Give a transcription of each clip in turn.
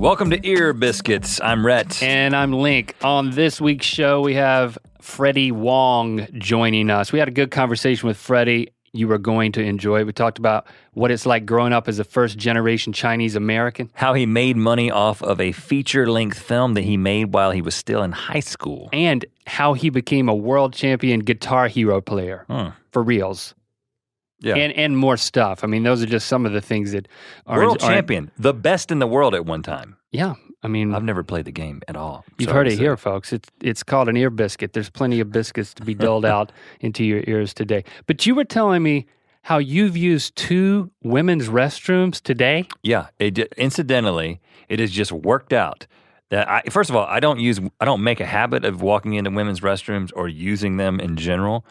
Welcome to Ear Biscuits. I'm Rhett. And I'm Link. On this week's show, we have Freddie Wong joining us. We had a good conversation with Freddie. You are going to enjoy it. We talked about what it's like growing up as a first-generation Chinese American. How he made money off of a feature-length film that he made while he was still in high school. And how he became a world champion Guitar Hero player. For reals. Yeah. And more stuff. I mean, those are just some of the things that are... World champion. The best in the world at one time. Yeah. I mean... I've never played the game at all. You've heard it here, folks. It's called an ear biscuit. There's plenty of biscuits to be doled out into your ears today. But you were telling me how you've used 2 women's restrooms today? Yeah. Incidentally, it has just worked out that first of all, I don't make a habit of walking into women's restrooms or using them in general,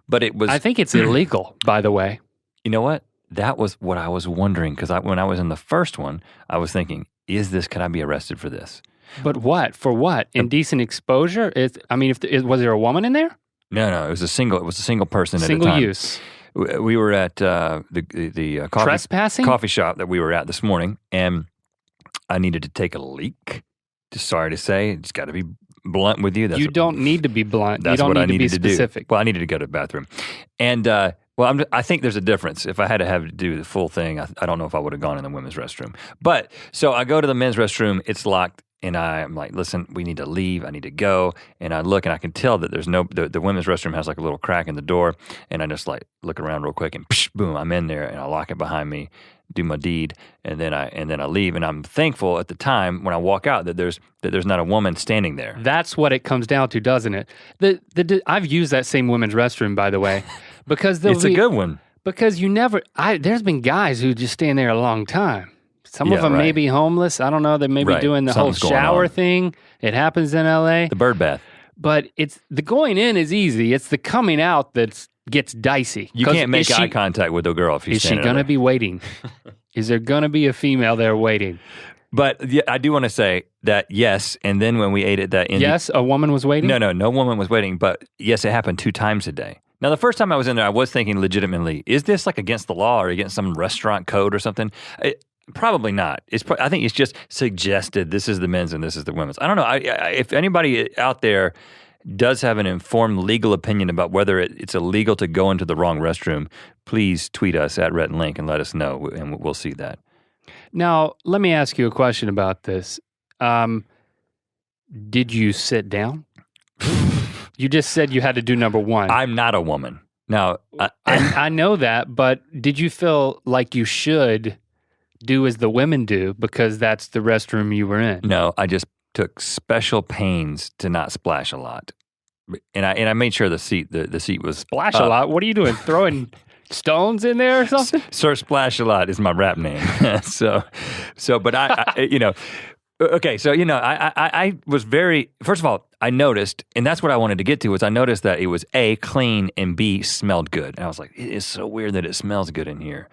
but it was... I think it's illegal, by the way. You know what? That was what I was wondering, because when I was in the first one, I was thinking, could I be arrested for this? But what? For what? Indecent exposure? Was there a woman in there? No, it was a single person at a time. Single use. We were at the coffee shop that we were at this morning, and I needed to take a leak. Just sorry to say, just got to be blunt with you. You don't need to be blunt. That's you don't what need I needed to be specific. Well, I needed to go to the bathroom, and I think there's a difference. If I had to have to do the full thing, I don't know if I would have gone in the women's restroom. But so I go to the men's restroom. It's locked. And I'm like, listen, we need to leave. I need to go. And I look and I can tell that there's the women's restroom has like a little crack in the door. And I just like look around real quick and boom, I'm in there and I lock it behind me, do my deed, and then I leave. And I'm thankful at the time when I walk out that there's not a woman standing there. That's what it comes down to, doesn't it? I've used that same women's restroom, by the way, because it's a good one. Because there's been guys who just stand there a long time. Some of them may be homeless. I don't know. They may be doing the whole shower thing. It happens in LA. The bird bath. But the going in is easy. It's the coming out that gets dicey. You can't make eye contact with a girl if she's standing there. Is she going to be waiting? Is there going to be a female there waiting? But yeah, I do want to say that yes, and then when we ate at that Indian... Yes, a woman was waiting? No woman was waiting, but yes, it happened 2 times a day. Now, the first time I was in there, I was thinking legitimately, is this like against the law or against some restaurant code or something? Probably not. I think it's just suggested this is the men's and this is the women's. I don't know. If anybody out there does have an informed legal opinion about whether it's illegal to go into the wrong restroom, please tweet us at Rhett and Link and let us know, and we'll see that. Now, let me ask you a question about this. Did you sit down? You just said you had to do number 1. I'm not a woman. Now, I know that, but did you feel like you should do as the women do because that's the restroom you were in? No, I just took special pains to not splash a lot, and I made sure the seat was splash a lot. What are you doing? Throwing stones in there or something? Sir Splash a Lot is my rap name. But I okay. So I was very. First of all, I noticed, and that's what I wanted to get to, was I noticed that it was A, clean, and B, smelled good. And I was like, it is so weird that it smells good in here.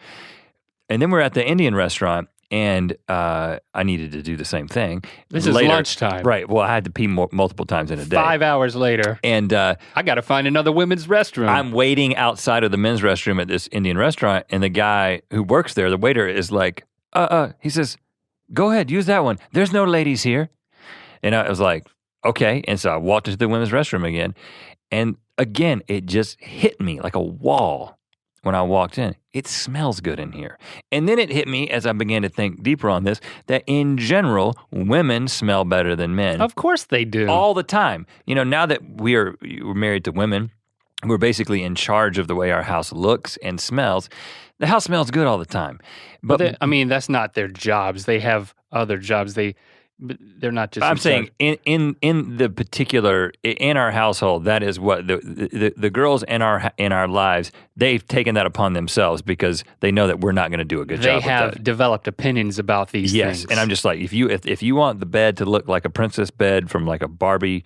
And then we're at the Indian restaurant, and I needed to do the same thing. This is lunchtime. Right. Well, I had to pee multiple times in a day. 5 hours later. And I got to find another women's restroom. I'm waiting outside of the men's restroom at this Indian restaurant, and the guy who works there, the waiter, is like, he says, go ahead, use that one. There's no ladies here. And I was like, okay. And so I walked into the women's restroom again. And again, it just hit me like a wall. When I walked in, it smells good in here. And then it hit me as I began to think deeper on this, that in general, women smell better than men. Of course they do. All the time. Now that we're married to women, we're basically in charge of the way our house looks and smells. The house smells good all the time. But that's not their jobs. They have other jobs. They're not just. I'm saying in the particular in our household, that is what the girls in our lives, they've taken that upon themselves because they know that we're not going to do a good job. They have developed opinions about these things. Yes, and I'm just like, if you want the bed to look like a princess bed from like a Barbie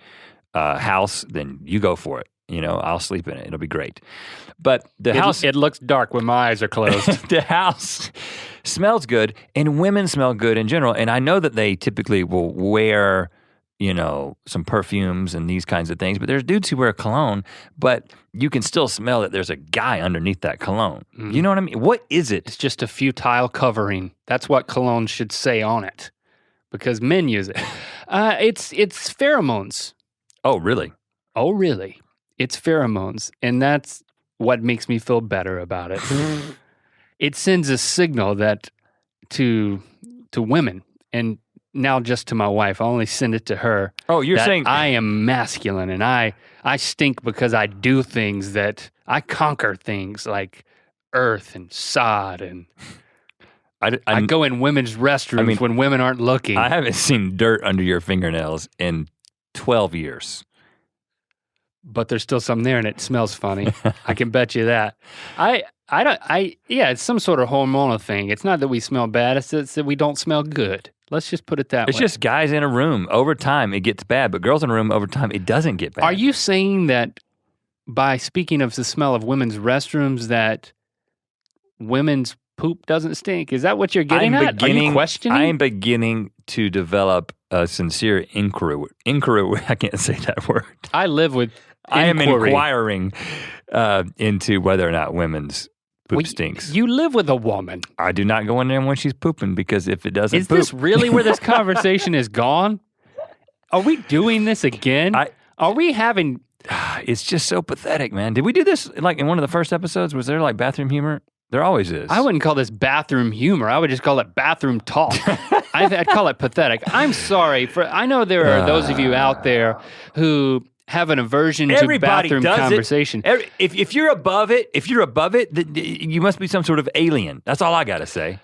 house, then you go for it. I'll sleep in it. It'll be great. But it looks dark when my eyes are closed. The house smells good, and women smell good in general. And I know that they typically will wear, some perfumes and these kinds of things, but there's dudes who wear cologne, but you can still smell that there's a guy underneath that cologne. You know what I mean? What is it? It's just a futile covering. That's what cologne should say on it. because men use it. It's pheromones. Oh, really? Oh, really? It's pheromones, and that's what makes me feel better about it. It sends a signal that to women, and now just to my wife. I only send it to her. Oh, you're saying I am masculine, and I stink because I do things that I conquer things like earth and sod, and I go in women's restrooms when women aren't looking. I haven't seen dirt under your fingernails in 12 years. But there's still some there, and it smells funny. I can bet you that. It's some sort of hormonal thing. It's not that we smell bad, it's that we don't smell good. Let's just put it that way. It's just guys in a room. Over time, it gets bad, but girls in a room, over time, it doesn't get bad. Are you saying that by speaking of the smell of women's restrooms, that women's poop doesn't stink? Is that what you're getting at? Are you questioning? I am beginning to develop a sincere inquiry. I can't say that word. I live with I am inquiring into whether or not women's poop stinks. You live with a woman. I do not go in there when she's pooping, because if it doesn't Is this really where this conversation is gone? Are we doing this again? Are we having... It's just so pathetic, man. Did we do this like in one of the first episodes? Was there like bathroom humor? There always is. I wouldn't call this bathroom humor. I would just call it bathroom talk. I'd call it pathetic. I'm sorry. I know there are those of you out there who have an aversion to bathroom conversation. If you're above it, you must be some sort of alien. That's all I gotta say.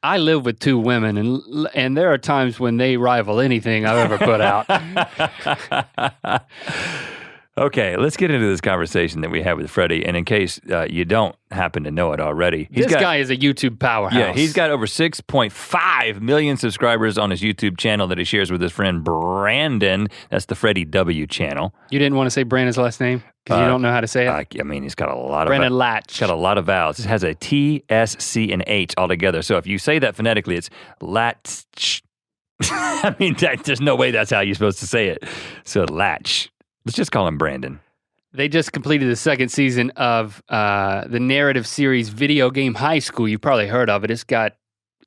I live with two women, and there are times when they rival anything I've ever put out. Okay, let's get into this conversation that we had with Freddie. And in case you don't happen to know it already, this guy is a YouTube powerhouse. Yeah, he's got over 6.5 million subscribers on his YouTube channel that he shares with his friend Brandon. That's the Freddie W channel. You didn't want to say Brandon's last name because you don't know how to say it? I mean, he's got a lot of Brandon Latch. He's got a lot of vowels. It has a T, S, C, and H all together. So if you say that phonetically, it's Latch. I mean, there's no way that's how you're supposed to say it. So Latch. Let's just call him Brandon. They just completed the second season of the narrative series Video Game High School. You've probably heard of it. It's got,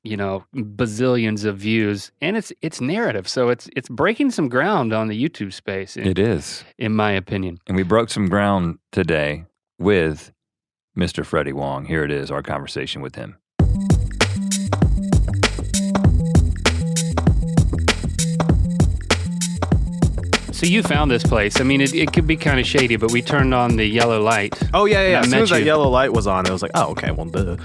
bazillions of views, and it's narrative, so it's breaking some ground on the YouTube space. It is, in my opinion. And we broke some ground today with Mr. Freddie Wong. Here it is, our conversation with him. So you found this place. I mean, it could be kind of shady, but we turned on the yellow light. Oh, yeah. As soon as that yellow light was on, it was like, oh, okay, well, duh.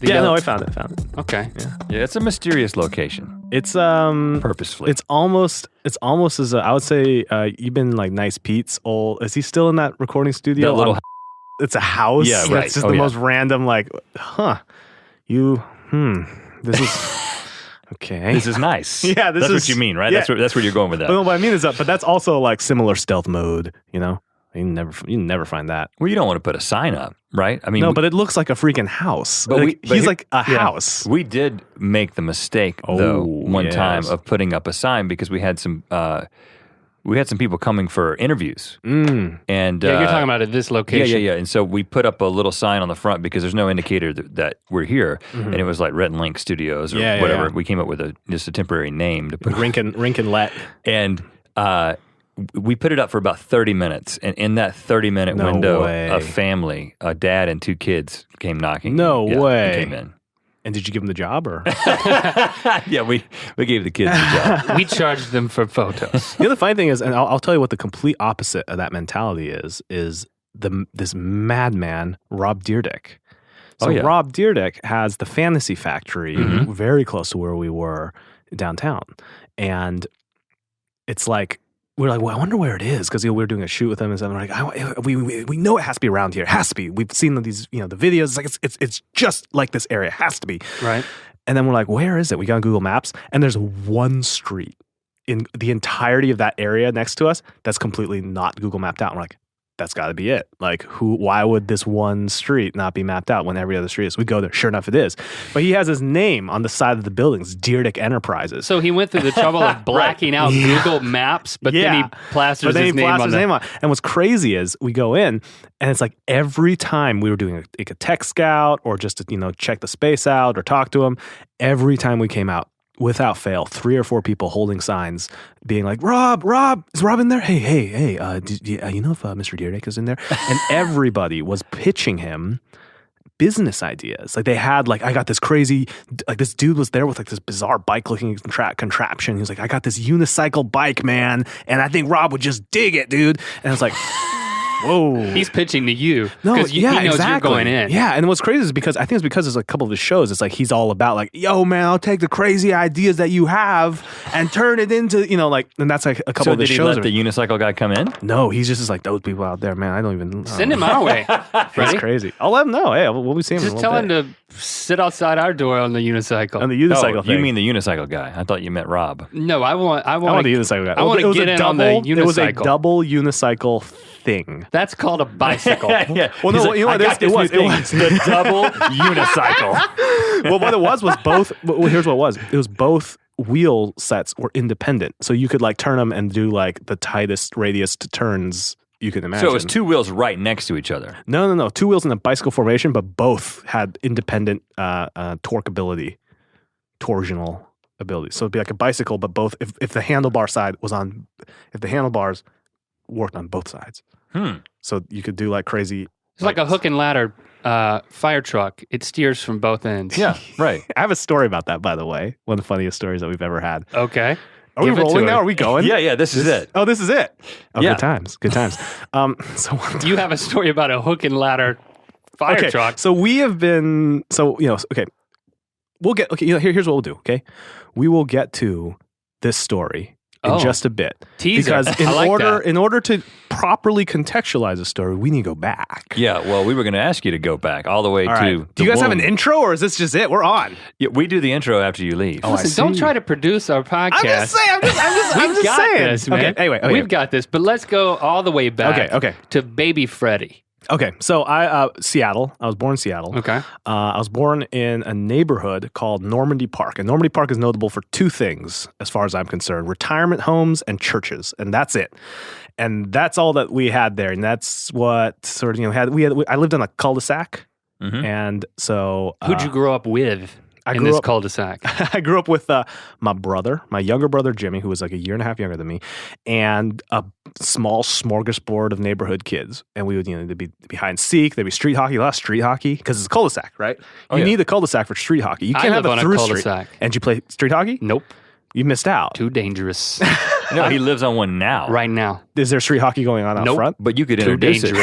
I found it. Okay. Yeah, it's a mysterious location. It's purposefully. It's almost as I would say, you've been like Nice Pete's old. Is he still in that recording studio? That little it's a house. Yeah, right. That's just the most random, like, this is... Okay. This is nice. Yeah, that's what you mean, right? Yeah. That's where you're going with that. But what I mean is but that's also like similar stealth mode, You never find that. Well, you don't want to put a sign up, right? I mean, no, but it looks like a freaking house. But he's like a house. We did make the mistake though one time of putting up a sign because we had some people coming for interviews. And you're talking about at this location. Yeah. And so we put up a little sign on the front because there's no indicator that we're here. Mm-hmm. And it was like Rhett and Link Studios or whatever. Yeah. We came up with just a temporary name to put Rink and Let. And we put it up for about 30 minutes. And in that 30-minute window, a family, a dad and two kids came knocking. No way. Came in. And did you give them the job or? Yeah, we gave the kids the job. We charged them for photos. The other funny thing is, and I'll tell you what the complete opposite of that mentality is this madman, Rob Dyrdek. So Rob Dyrdek has the Fantasy Factory very close to where we were downtown. And it's like, we're like, well, I wonder where it is because we were doing a shoot with him and stuff. And we're like, we know it has to be around here. It has to be. We've seen these, the videos. It's like it's just like this area. It has to be. Right. And then we're like, where is it? We got on Google Maps, and there's one street in the entirety of that area next to us that's completely not Google mapped out. And we're like, that's got to be it. Like, why would this one street not be mapped out when every other street is? We go there. Sure enough, it is. But he has his name on the side of the buildings, Dyrdek Enterprises. So he went through the trouble of blacking out Google Maps, but then he plasters his name on it. And what's crazy is we go in, and it's like every time we were doing a tech scout or just to, check the space out or talk to him, every time we came out, without fail, 3 or 4 people holding signs, being like, Rob, is Rob in there? Hey, you know if Mr. Deerdick is in there? And everybody was pitching him business ideas. Like they had I got this crazy, this dude was there with this bizarre bike looking contraption. He was like, I got this unicycle bike, man, and I think Rob would just dig it, dude. And it's like, whoa. He's pitching to you. No, because he knows you're going in. Yeah, and what's crazy is because there's a couple of his shows, it's like he's all about yo, man, I'll take the crazy ideas that you have and turn it into, and that's like a couple of his shows. So did he let the unicycle guy come in? No, he's just like, those people out there, man, I don't even... Send him our way, Freddie. It's crazy. I'll let him know. Hey, we'll be seeing him. Just tell him to sit outside our door on the unicycle. On the unicycle thing. You mean the unicycle guy. I thought you meant Rob. No, I want the unicycle guy. I want to get in on the unicycle. It was a double unicycle thing. That's called a bicycle. Yeah. Well, no, you know what it was the double unicycle. Well, what it was both. Well, here's what it was. It was both wheel sets were independent, so you could turn them and do the tightest radius to turns you can imagine. So it was 2 wheels right next to each other. No. 2 wheels in a bicycle formation, but both had independent torsional ability. So it'd be like a bicycle, but both. If the handlebar side was on, if the handlebars worked on both sides. So you could do crazy. It's like a hook and ladder fire truck. It steers from both ends. Yeah, right. I have a story about that, by the way. One of the funniest stories that we've ever had. Okay. Are we rolling now? Are we going? Yeah, this is it. Oh, this is it. Oh, yeah. Good times. So you have a story about a hook and ladder fire truck. So we have been, okay. We'll get, here's what we'll do, okay? We will get to this story in just a bit. Teaser. Because in order to properly contextualize a story, we need to go back. Yeah, well, we were going to ask you to go back all the way to... Do you guys have an intro, or is this just it? We're on. Yeah, we do the intro after you leave. Listen, don't try to produce our podcast. I'm just saying. We've got this, man. Okay, anyway. We've got this, but let's go all the way back to baby Freddie. Okay, so Seattle. I was born in Seattle. Okay. I was born in a neighborhood called Normandy Park. And Normandy Park is notable for 2 things, as far as I'm concerned: retirement homes and churches. And that's it. And that's all that we had there. And that's what sort of, I lived in a cul-de-sac. Mm-hmm. And so... Who'd you grow up with in this cul-de-sac? I grew up with my brother, my younger brother, Jimmy, who was like a year and a half younger than me, and a small smorgasbord of neighborhood kids. And we would, they'd be behind seek, there'd be street hockey, a lot of street hockey, because it's a cul-de-sac, right? You need the cul-de-sac for street hockey. You can't have a through street. And you play street hockey? Nope. You missed out. Too dangerous. No, he lives on one now. Right now. Is there street hockey going on out front? But you could introduce it.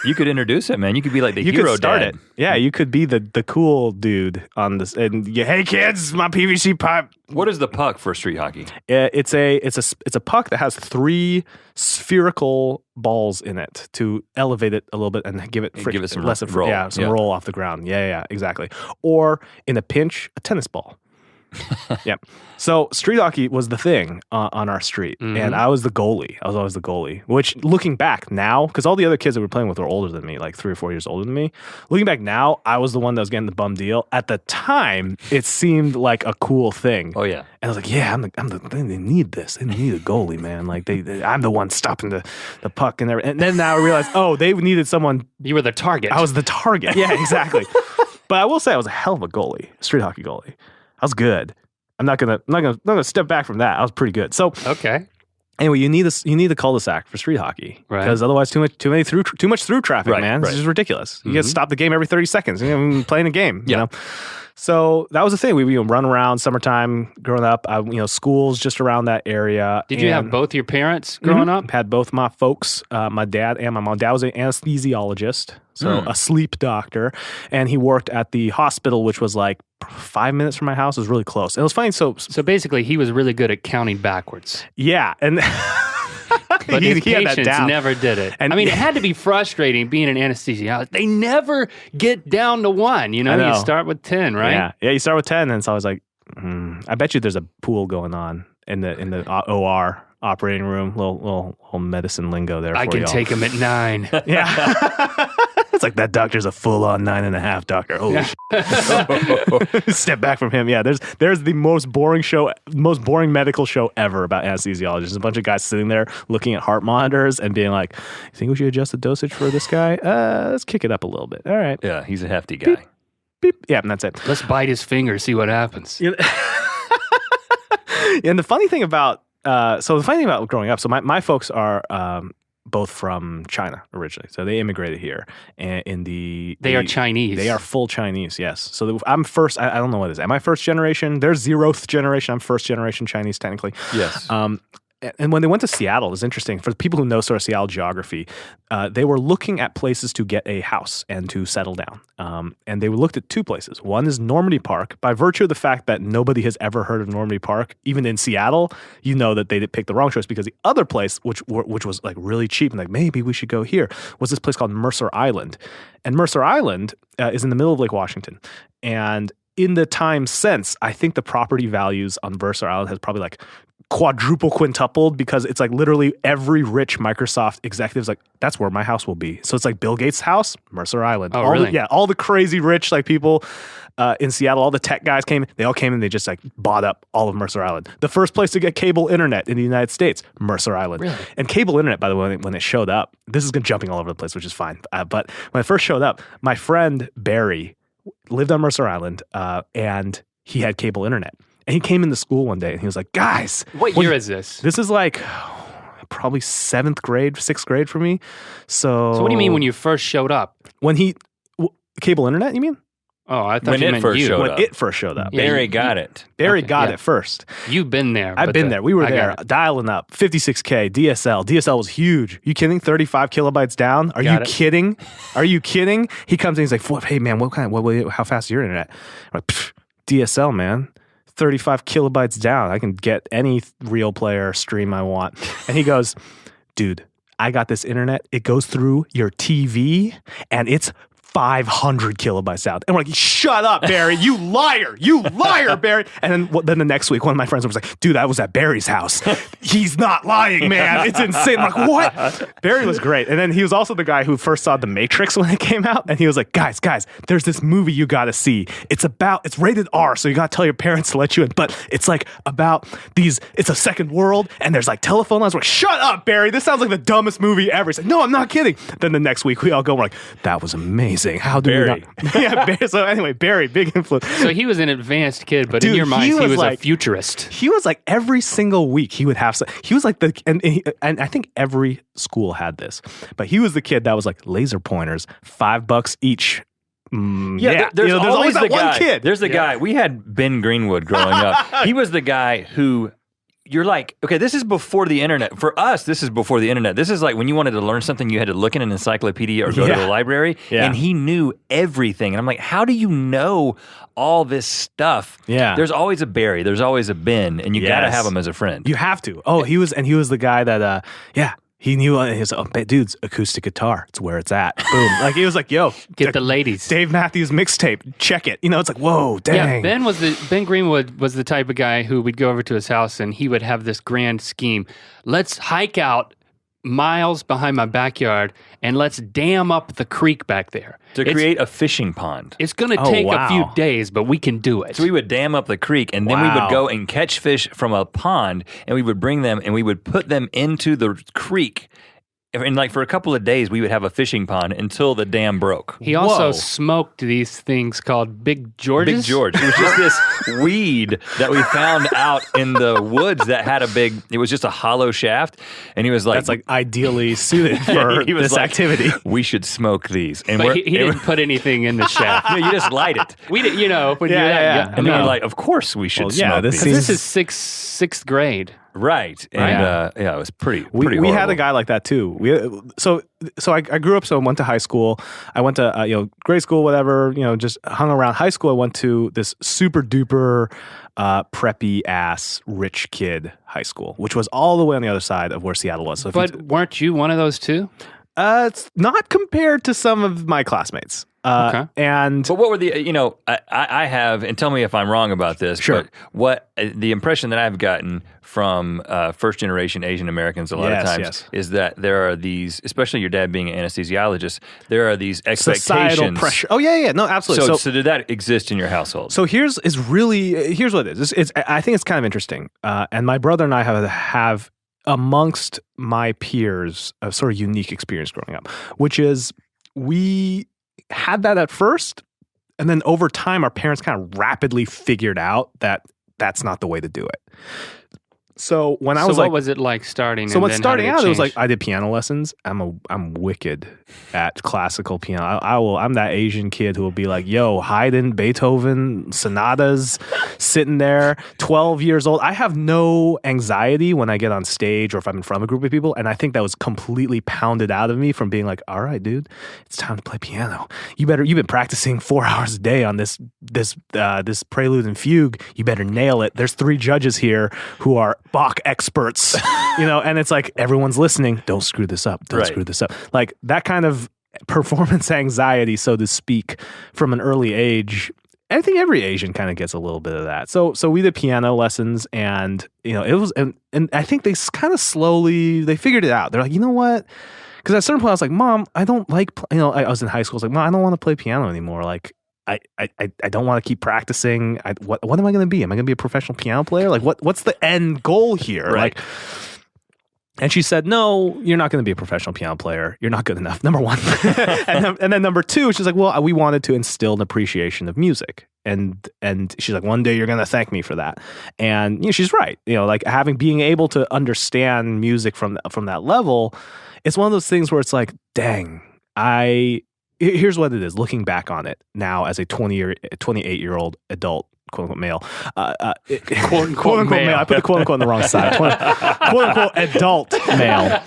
You could introduce it, man. You could be like the hero dad. Yeah, you could be the cool dude on this. And hey kids, my PVC pipe. What is the puck for street hockey? It's a puck that has 3 spherical balls in it to elevate it a little bit and give it some less of roll. Yeah, some roll off the ground. Yeah, exactly. Or in a pinch, a tennis ball. Yeah. So street hockey was the thing on our street, and I was the goalie. I was always the goalie. Which, looking back now, because all the other kids that we were playing with were older than me, like 3 or 4 years older than me. Looking back now, I was the one that was getting the bum deal. At the time, it seemed like a cool thing. Oh yeah. And I was like, yeah, they need this. They need a goalie, man. Like I'm the one stopping the puck and everything. And then now I realized, they needed someone. You were the target. I was the target. Yeah, exactly. But I will say I was a hell of a goalie, street hockey goalie. I was good. I'm not gonna step back from that. I was pretty good. So anyway, you need the cul-de-sac for street hockey, right? Because otherwise, too much through traffic, man. It's just ridiculous. You get to stop the game every 30 seconds. Playing a game, you know. So that was the thing. We run around summertime growing up. Schools just around that area. Did you have both your parents growing up? Had both my folks, my dad and my mom. Dad was an anesthesiologist, so a sleep doctor, and he worked at the hospital, which was like 5 minutes from my house. It was really close. And it was funny. So basically, he was really good at counting backwards. Yeah, and. But his patients never did it. And it had to be frustrating being an anesthesiologist. They never get down to 1. You start with 10, right? Yeah, you start with 10, and so I was like, I bet you there's a pool going on in the OR operating room. Little medicine lingo there. I can take him at 9. Yeah. It's like that doctor's a full-on 9.5 doctor. Holy shit. Step back from him. Yeah, there's the most boring medical show ever about anesthesiologists. There's a bunch of guys sitting there looking at heart monitors and being like, you think we should adjust the dosage for this guy? Let's kick it up a little bit. All right. Yeah, he's a hefty guy. Beep. Beep. Yeah, and that's it. Let's bite his finger, see what happens. And the funny thing about growing up, so my folks are both from China originally, so they immigrated here, and they are Chinese. They are full Chinese, yes. So I'm first. I don't know what it is. Am I first generation? They're 0th generation. I'm first generation Chinese, technically. Yes. And when they went to Seattle, it was interesting. For the people who know sort of Seattle geography, they were looking at places to get a house and to settle down. And they looked at 2 places. One is Normandy Park. By virtue of the fact that nobody has ever heard of Normandy Park, even in Seattle, you know that they picked the wrong choice, because the other place, which was like really cheap and like maybe we should go here, was this place called Mercer Island. And Mercer Island is in the middle of Lake Washington. And in the time since, I think the property values on Mercer Island has probably like quadruple, quintupled, because it's like literally every rich Microsoft executive's like, that's where my house will be. So it's like Bill Gates' house, Mercer Island. Oh, really? All the crazy rich like people in Seattle, all the tech guys they all came and they just like bought up all of Mercer Island. The first place to get cable internet in the United States, Mercer Island. Really? And cable internet, by the way, when it showed up, this is jumping all over the place, which is fine. But when it first showed up, my friend Barry lived on Mercer Island, and he had cable internet. And he came into school one day and he was like, guys. What year is this? This is like probably 7th grade, 6th grade for me. So what do you mean when you first showed up? When cable internet, you mean? Oh, I thought When you it meant first you. showed When up. it first showed up. Barry got it. Barry Okay, got yeah. it first. You've been there. I've been there. We were I there got it. dialing up 56K DSL. DSL was huge. You kidding? 35 kilobytes down? Are Got you it. kidding? Are you kidding? He comes in, he's like, hey man, how fast is your internet? I'm like, DSL, man. 35 kilobytes down. I can get any real player stream I want. And he goes, dude, I got this internet. It goes through your TV and it's 500 kilobytes out. And we're like, shut up, Barry. You liar, Barry. And then the next week, one of my friends was like, dude, I was at Barry's house. He's not lying, man. It's insane. I'm like, what? Barry was great. And then he was also the guy who first saw The Matrix when it came out. And he was like, guys, there's this movie you got to see. It's rated R, so you got to tell your parents to let you in. But it's like about it's a second world, and there's like telephone lines. We're like, shut up, Barry. This sounds like the dumbest movie ever. He's like, no, I'm not kidding. Then the next week, we all go, we're like, that was amazing. How do Barry. we not? Yeah, Barry. So anyway, Barry, big influence. So he was an advanced kid, but Dude, in your mind, he was like a futurist. He was like every single week he would have. He was like and I think every school had this, but he was the kid that was like laser pointers, $5 each. There's always that the one guy. kid. There's the guy. We had Ben Greenwood growing up. He was the guy who you're like, okay, this is before the internet. For us, this is before the internet. This is like when you wanted to learn something, you had to look in an encyclopedia or go to the library, and he knew everything. And I'm like, how do you know all this stuff? Yeah. There's always a Barry. There's always a Ben, and you got to have him as a friend. You have to. Oh, he was the guy that, he knew his dude's acoustic guitar. It's where it's at. Boom. Like he was like, yo, Get the ladies. Dave Matthews mixtape. Check it. You know, it's like, whoa, dang. Yeah, Ben Greenwood was the type of guy who we'd go over to his house and he would have this grand scheme. Let's hike out miles behind my backyard and let's dam up the creek back there. To create a fishing pond. It's going to take a few days, but we can do it. So we would dam up the creek, and then we would go and catch fish from a pond, and we would bring them, and we would put them into the creek. And like for a couple of days, we would have a fishing pond until the dam broke. He also smoked these things called Big Georges. Big George. It was just this weed that we found out in the woods that had it was just a hollow shaft. And he was like, that's like ideally suited for he was this like, activity. We should smoke these. And But he didn't put anything in the shaft. No, you just light it. We did, when you're that And then we're like, of course we should smoke these. this is sixth grade. Right. And it was pretty We horrible. had a guy like that too. So I grew up. So I went to high school. I went to grade school, whatever. Just hung around. High school, I went to this super duper preppy ass rich kid high school, which was all the way on the other side of where Seattle was. So Weren't you one of those too? It's not compared to some of my classmates. Okay. But what were the, I have, and tell me if I'm wrong about this, Sure. but what the impression that I've gotten from first generation Asian Americans a lot of times is that there are these, especially your dad being an anesthesiologist, there are these expectations. Societal pressure. Oh, yeah. No, absolutely. So did that exist in your household? So here's what it is. I think it's kind of interesting. And my brother and I have amongst my peers a sort of unique experience growing up, which is we had that at first, and then over time our parents kind of rapidly figured out that that's not the way to do it. So when I so was what like, was it like starting? so and when then starting how out, did it was like change? I did piano lessons. I'm wicked at classical piano. I'm that Asian kid who will be like, yo, Haydn, Beethoven, sonatas, sitting there, 12 years old. I have no anxiety when I get on stage or if I'm in front of a group of people, and I think that was completely pounded out of me from being like, all right, dude, it's time to play piano. You've been practicing 4 hours a day on this prelude and fugue. You better nail it. There's 3 judges here who are Bach experts, and it's like everyone's listening. Don't screw this up. Don't screw this up. Like that kind of performance anxiety, so to speak, from an early age. I think every Asian kind of gets a little bit of that. So we did piano lessons, and it was, and I think they kind of slowly they figured it out. They're like, you know what? Because at a certain point, I was like, Mom, I don't like. I was in high school. I was like, Mom, I don't want to play piano anymore. Like. I don't want to keep practicing. What am I going to be? Am I going to be a professional piano player? Like what's the end goal here? Right. Like, and she said, no, you're not going to be a professional piano player. You're not good enough. Number one. and then number two, she's like, well, we wanted to instill an appreciation of music. And she's like, one day you're going to thank me for that. And she's right. Like being able to understand music from that level, it's one of those things where it's like, dang, here's what it is. Looking back on it now as a 28-year-old adult, quote unquote male, quote unquote male. I put the quote unquote on the wrong side. Quote unquote adult male.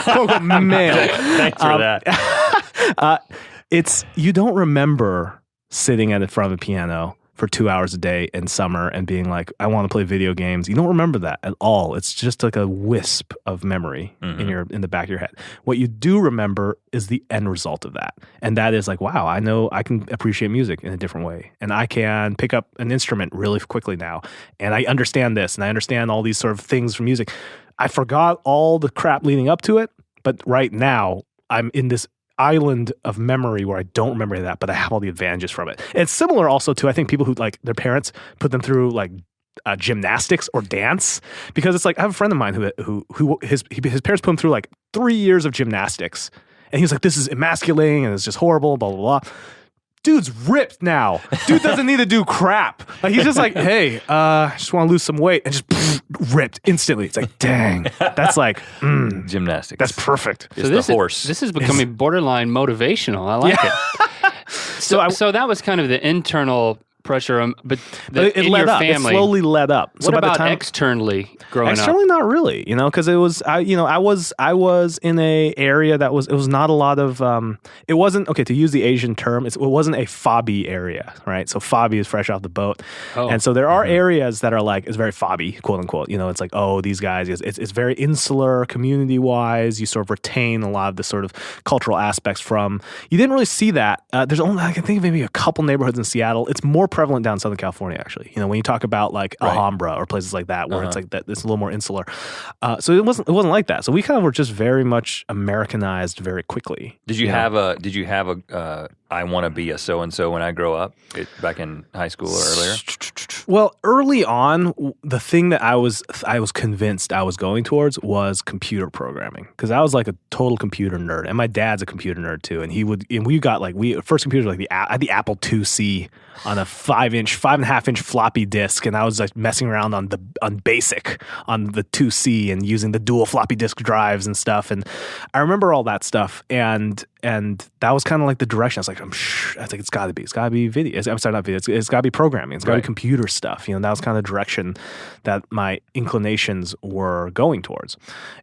Quote unquote male. Thanks for that. It's you don't remember sitting in front of a piano for 2 hours a day in summer and being like, I want to play video games. You don't remember that at all. It's just like a wisp of memory in the back of your head. What you do remember is the end result of that. And that is like, wow, I know I can appreciate music in a different way. And I can pick up an instrument really quickly now. And I understand this and I understand all these sort of things from music. I forgot all the crap leading up to it, but right now I'm in this island of memory where I don't remember that, but I have all the advantages from it. And it's similar also to, I think, people who like their parents put them through like gymnastics or dance, because it's like, I have a friend of mine who his parents put him through like 3 years of gymnastics, and he was like, this is emasculating and it's just horrible, blah, blah, blah. Dude's ripped now. Dude doesn't need to do crap. Like he's just like, hey, I just want to lose some weight, and just ripped instantly. It's like, dang, that's like gymnastics. That's perfect. It's the horse. This is becoming borderline motivational. I like it. So that was kind of the internal pressure, but it in led your up. family. It slowly led up. What about externally growing up? Externally, not really. Because it was, I was in a area that it was not a lot of. It wasn't okay to use the Asian term. It wasn't a fobby area, right? So fobby is fresh off the boat, and so there are areas that are like it's very fobby, quote unquote. It's like, oh, these guys. It's very insular, community wise. You sort of retain a lot of the sort of cultural aspects from. You didn't really see that. There's only I can think of maybe a couple neighborhoods in Seattle. It's more prevalent down in Southern California, actually. When you talk about like Alhambra or places like that, where it's like that, it's a little more insular. So it wasn't like that. So we kind of were just very much Americanized very quickly. Did you have a I want to be a so and so when I grow up back in high school or earlier? Well, early on, the thing that I was convinced I was going towards was computer programming, because I was like a total computer nerd, and my dad's a computer nerd too. And we got like first computers like I had the Apple IIc on a 5.5-inch floppy disk, and I was like messing around on BASIC on the 2C and using the dual floppy disk drives and stuff. And I remember all that stuff, and that was kind of like the direction. I was like, I think it's got to be video. I'm sorry, not video. It's got to be programming. It's got to be computer stuff. That was kind of the direction that my inclinations were going towards.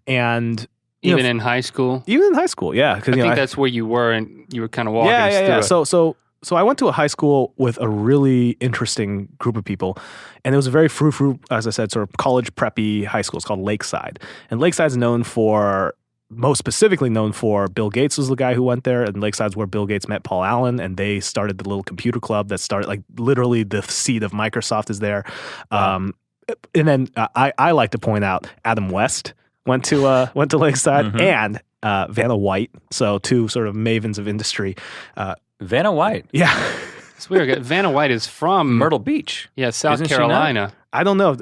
And even in high school? Even in high school, yeah. I think that's where you were, and you were kind of walking us through it. So I went to a high school with a really interesting group of people, and it was a very frou-frou, as I said, sort of college preppy high school. It's called Lakeside. And Lakeside's most specifically known for Bill Gates was the guy who went there, and Lakeside's where Bill Gates met Paul Allen, and they started the little computer club that started, like, literally the seat of Microsoft is there. Wow. And then I like to point out Adam West went to Lakeside, and Vanna White, so two sort of mavens of industry. Vanna White? Yeah. It's weird. Vanna White is from Myrtle Beach. Yeah, South Carolina. I don't know.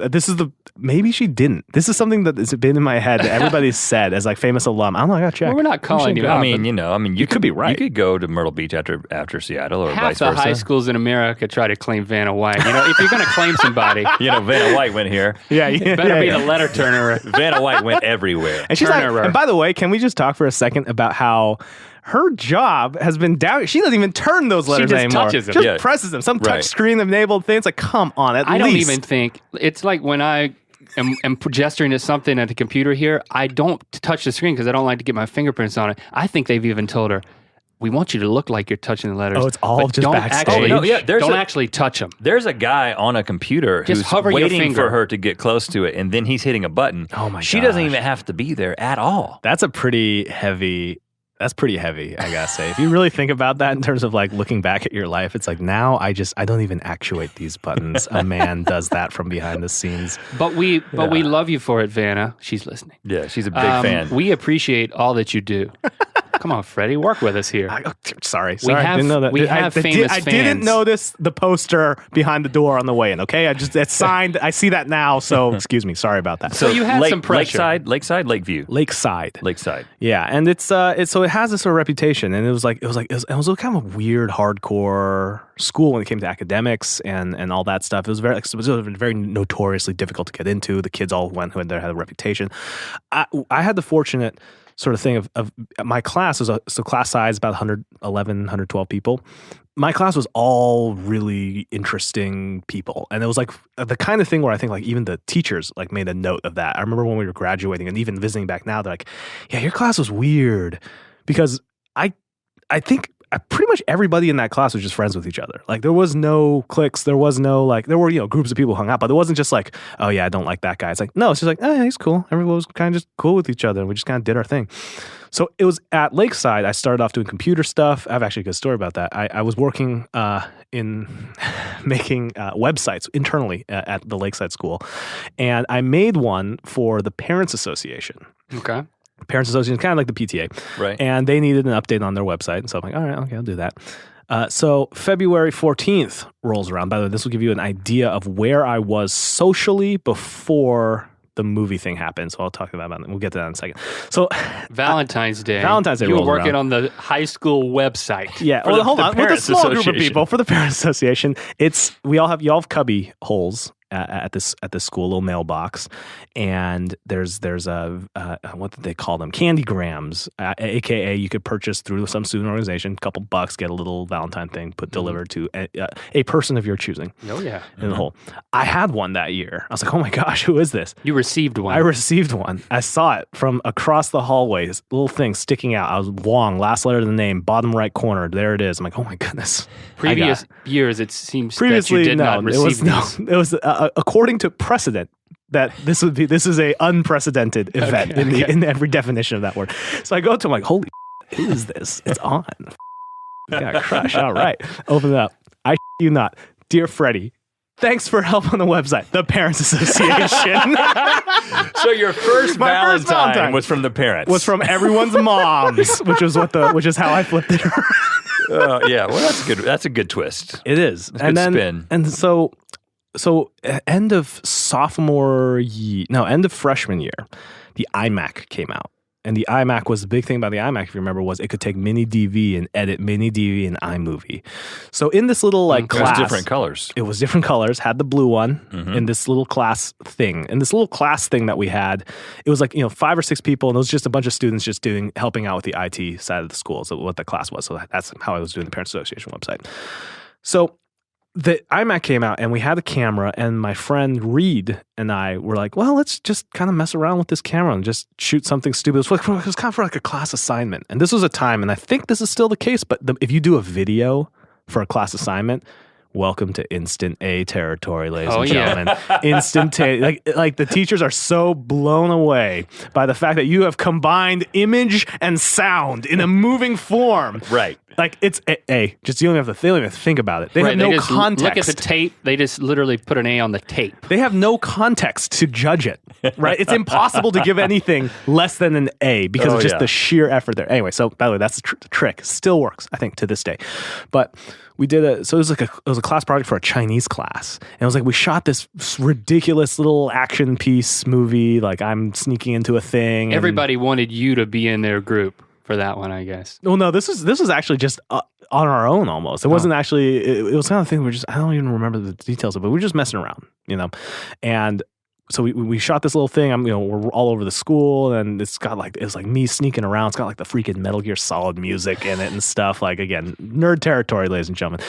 Maybe she didn't. This is something that has been in my head that everybody's said as like famous alum. I don't know. I gotta check. Well, we're not calling you out. You could be right. You could go to Myrtle Beach after Seattle or vice half the versa. high schools in America try to claim Vanna White. If you're going to claim somebody, Vanna White went here. it better be the letter turner. Vanna White went everywhere. And she's like, and by the way, can we just talk for a second about how her job has been down. She doesn't even turn those letters anymore. She just touches them. Just presses them. Some touch screen enabled thing. It's like, come on, at least. I don't even think, it's like when I am gesturing to something at the computer here, I don't touch the screen because I don't like to get my fingerprints on it. I think they've even told her, we want you to look like you're touching the letters. Oh, it's all just backstage. Don't actually touch them. There's a guy on a computer who's waiting for her to get close to it, and then he's hitting a button. Oh my gosh. She doesn't even have to be there at all. That's pretty heavy, I gotta say. If you really think about that in terms of like looking back at your life, it's like now I don't even actuate these buttons. A man does that from behind the scenes. But we love you for it, Vanna. She's listening. Yeah, she's a big fan. We appreciate all that you do. Come on, Freddie, work with us here. Sorry. I didn't know that. We have famous fans. I didn't notice the poster behind the door on the way in, okay? It's signed. I see that now, so excuse me. Sorry about that. So you had some pressure. Lakeside, Lakeview? Lakeside. Yeah, and it's so it has this sort of reputation, and it was kind of a weird, hardcore school when it came to academics and all that stuff. It was very notoriously difficult to get into. The kids all went who had a reputation. I had the fortunate sort of thing of my class was class size about 111, 112 people. My class was all really interesting people. And it was like the kind of thing where I think like even the teachers like made a note of that. I remember when we were graduating and even visiting back now, they're like, yeah, your class was weird. Because I think pretty much everybody in that class was just friends with each other. Like there was no cliques. There was no there were, groups of people who hung out, but it wasn't just like, oh yeah, I don't like that guy. It's like, no, it's just like, oh, he's cool. Everyone was kind of just cool with each other. And we just kind of did our thing. So it was at Lakeside. I started off doing computer stuff. I have actually a good story about that. I was working in making websites internally at the Lakeside School. And I made one for the Parents Association. Okay. Parents Association is kind of like the PTA. Right. And they needed an update on their website. And so I'm like, all right, okay, I'll do that. So February 14th rolls around. By the way, this will give you an idea of where I was socially before the movie thing happened. So I'll talk about that. We'll get to that in a second. So Valentine's Day. You were working on the high school website. Yeah. Well, hold on. With a small group of people for the Parents Association. You all have cubby holes at this school, a little mailbox, and there's a what did they call them? Candygrams, aka you could purchase through some student organization, a couple bucks, get a little Valentine thing delivered to a person of your choosing. Oh yeah, in the hole. I had one that year. I was like, oh my gosh, who is this? You received one. I received one. I saw it from across the hallway. This little thing sticking out. I was Wong, last letter of the name, bottom right corner. There it is. I'm like, oh my goodness. Previous years, it seems that you did not receive these. It was according to precedent that this is a unprecedented event in every definition of that word. So I go to him like, holy who is this? It's on. We got a crush. All right. Open it up. I you not. Dear Freddie, thanks for help on the website. The Parents Association. So your first Valentine was from the parents. Was from everyone's moms, which is how I flipped it around. Yeah, well that's a good twist. It is. That's a good spin. And so end of freshman year, the iMac came out. And the iMac was the big thing about the iMac, if you remember, was it could take mini DV and edit mini DV in iMovie. So in this little class. It was different colors. It was different colors, had the blue one in this little class thing. And this little class thing that we had, it was like, 5 or 6 people, and it was just a bunch of students just helping out with the IT side of the school. So what the class was. So that's how I was doing the Parents Association website. So the iMac came out and we had a camera, and my friend Reed and I were like, well, let's just kind of mess around with this camera and just shoot something stupid. It was kind of for like a class assignment. And this was a time, and I think this is still the case, but if you do a video for a class assignment, welcome to instant A territory, ladies and gentlemen. Instant like the teachers are so blown away by the fact that you have combined image and sound in a moving form. Right. Like it's just you don't have to think about it. They have no context. Look at the tape. They just literally put an A on the tape. They have no context to judge it. Right? It's impossible to give anything less than an A because of just the sheer effort there. Anyway, so by the way, that's the trick. Still works, I think, to this day. But we did so it was a class project for a Chinese class. And it was like, we shot this ridiculous little action piece movie. Like I'm sneaking into a thing. Everybody wanted you to be in their group for that one, I guess. Well, no, this was actually just on our own almost. It wasn't actually, it was kind of thing I don't even remember the details of it, but we were just messing around, and so we shot this little thing. We're all over the school, and it's like me sneaking around. It's got like the freaking Metal Gear Solid music in it and stuff. Like, again, nerd territory, ladies and gentlemen.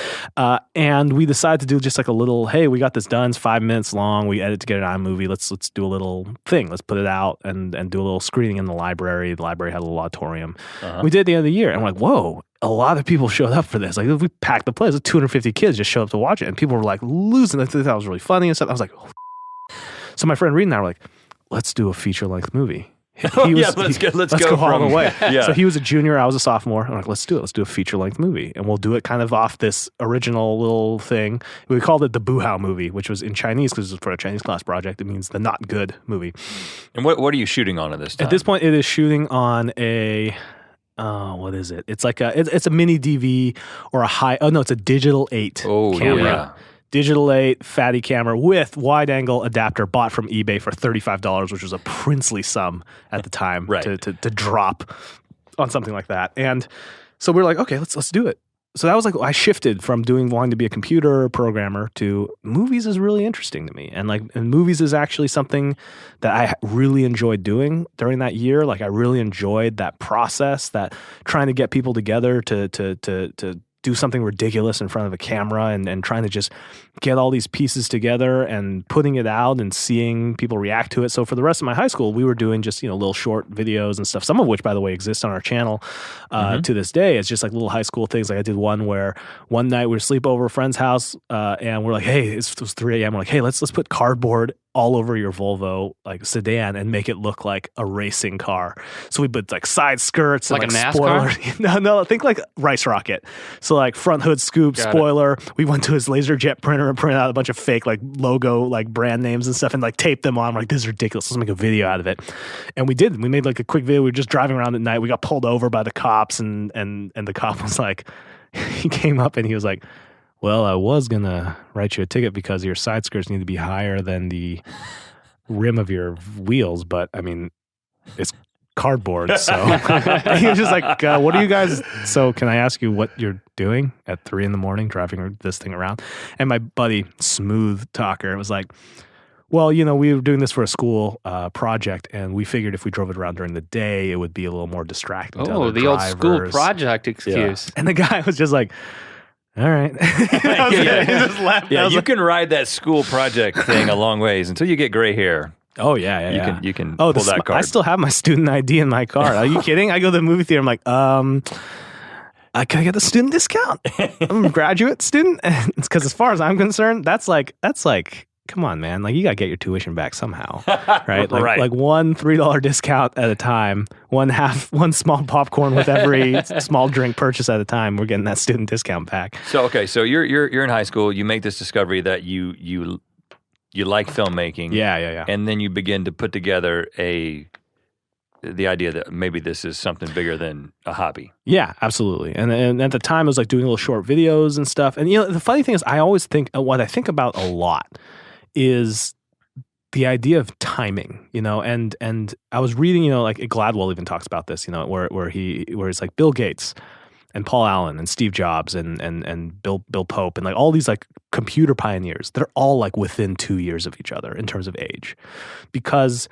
And we decided to do just like a little, hey, we got this done. It's 5 minutes long. We edit to get it on iMovie. Let's do a little thing. Let's put it out and do a little screening in the library. The library had a little auditorium. We did at the end of the year, and we're like, whoa. A lot of people showed up for this. Like, we packed the place. 250 kids just showed up to watch it, and people were like losing it. They thought it was really funny and stuff. I was like, oh. So my friend Reed and I were like, let's do a feature-length movie. Let's go all the way. Yeah. So he was a junior, I was a sophomore. I'm like, let's do it. Let's do a feature-length movie. And we'll do it kind of off this original little thing. We called it the Boo Hao movie, which was in Chinese because it was for a Chinese class project. It means the not good movie. And what are you shooting on at this time? At this point, it is shooting on a... what is it? It's like it's a mini DV or it's a digital 8 camera. Yeah. Digital 8 fatty camera with wide angle adapter bought from eBay for $35, which was a princely sum at the time right. to drop on something like that. And so we were like, okay, let's do it. So that was like, I shifted from wanting to be a computer programmer to movies is really interesting to me. And movies is actually something that I really enjoyed doing during that year. Like, I really enjoyed that process, that trying to get people together to do something ridiculous in front of a camera and trying to just get all these pieces together and putting it out and seeing people react to it. So for the rest of my high school, we were doing just, little short videos and stuff, some of which, by the way, exist on our channel to this day. It's just like little high school things. Like I did one where one night we were sleep over a friend's house and we're like, hey, it was 3 a.m. We're like, hey, let's put cardboard all over your Volvo like sedan and make it look like a racing car. So we put like side skirts like and a NASCAR? Spoiler. No, think like Rice Rocket. So like front hood scoop, Got spoiler. It. We went to his LaserJet printer and printed out a bunch of fake like logo like brand names and stuff and like taped them on. I'm like, this is ridiculous. Let's make a video out of it. And we did. We made like a quick video. We were just driving around at night. We got pulled over by the cops and the cop was like, he came up and he was like, well, I was going to write you a ticket because your side skirts need to be higher than the rim of your wheels. But, I mean, it's cardboard. So he was just like, what are you guys? So can I ask you what you're doing at 3 a.m, driving this thing around? And my buddy, smooth talker, was like, well, we were doing this for a school project, and we figured if we drove it around during the day, it would be a little more distracting to other the drivers. old school project excuse. Yeah. And the guy was just like, all right. He just laughed. Yeah, you can ride that school project thing a long ways until you get gray hair. Oh, yeah. You can pull that card. I still have my student ID in my car. Are you kidding? I go to the movie theater. I'm like, can I get the student discount? I'm a graduate student. Because as far as I'm concerned, that's like, come on, man. Like, you got to get your tuition back somehow, right? Like one $3 discount at a time, one small popcorn with every small drink purchase at a time. We're getting that student discount back. So, okay. So you're in high school. You make this discovery that you like filmmaking. Yeah. And then you begin to put together the idea that maybe this is something bigger than a hobby. Yeah, absolutely. And at the time, I was like doing little short videos and stuff. And the funny thing is, I always think what I think about a lot is the idea of timing, and I was reading, like Gladwell even talks about this, where it's like Bill Gates and Paul Allen and Steve Jobs and Bill Pope and like all these like computer pioneers, they're all like within 2 years of each other in terms of age, because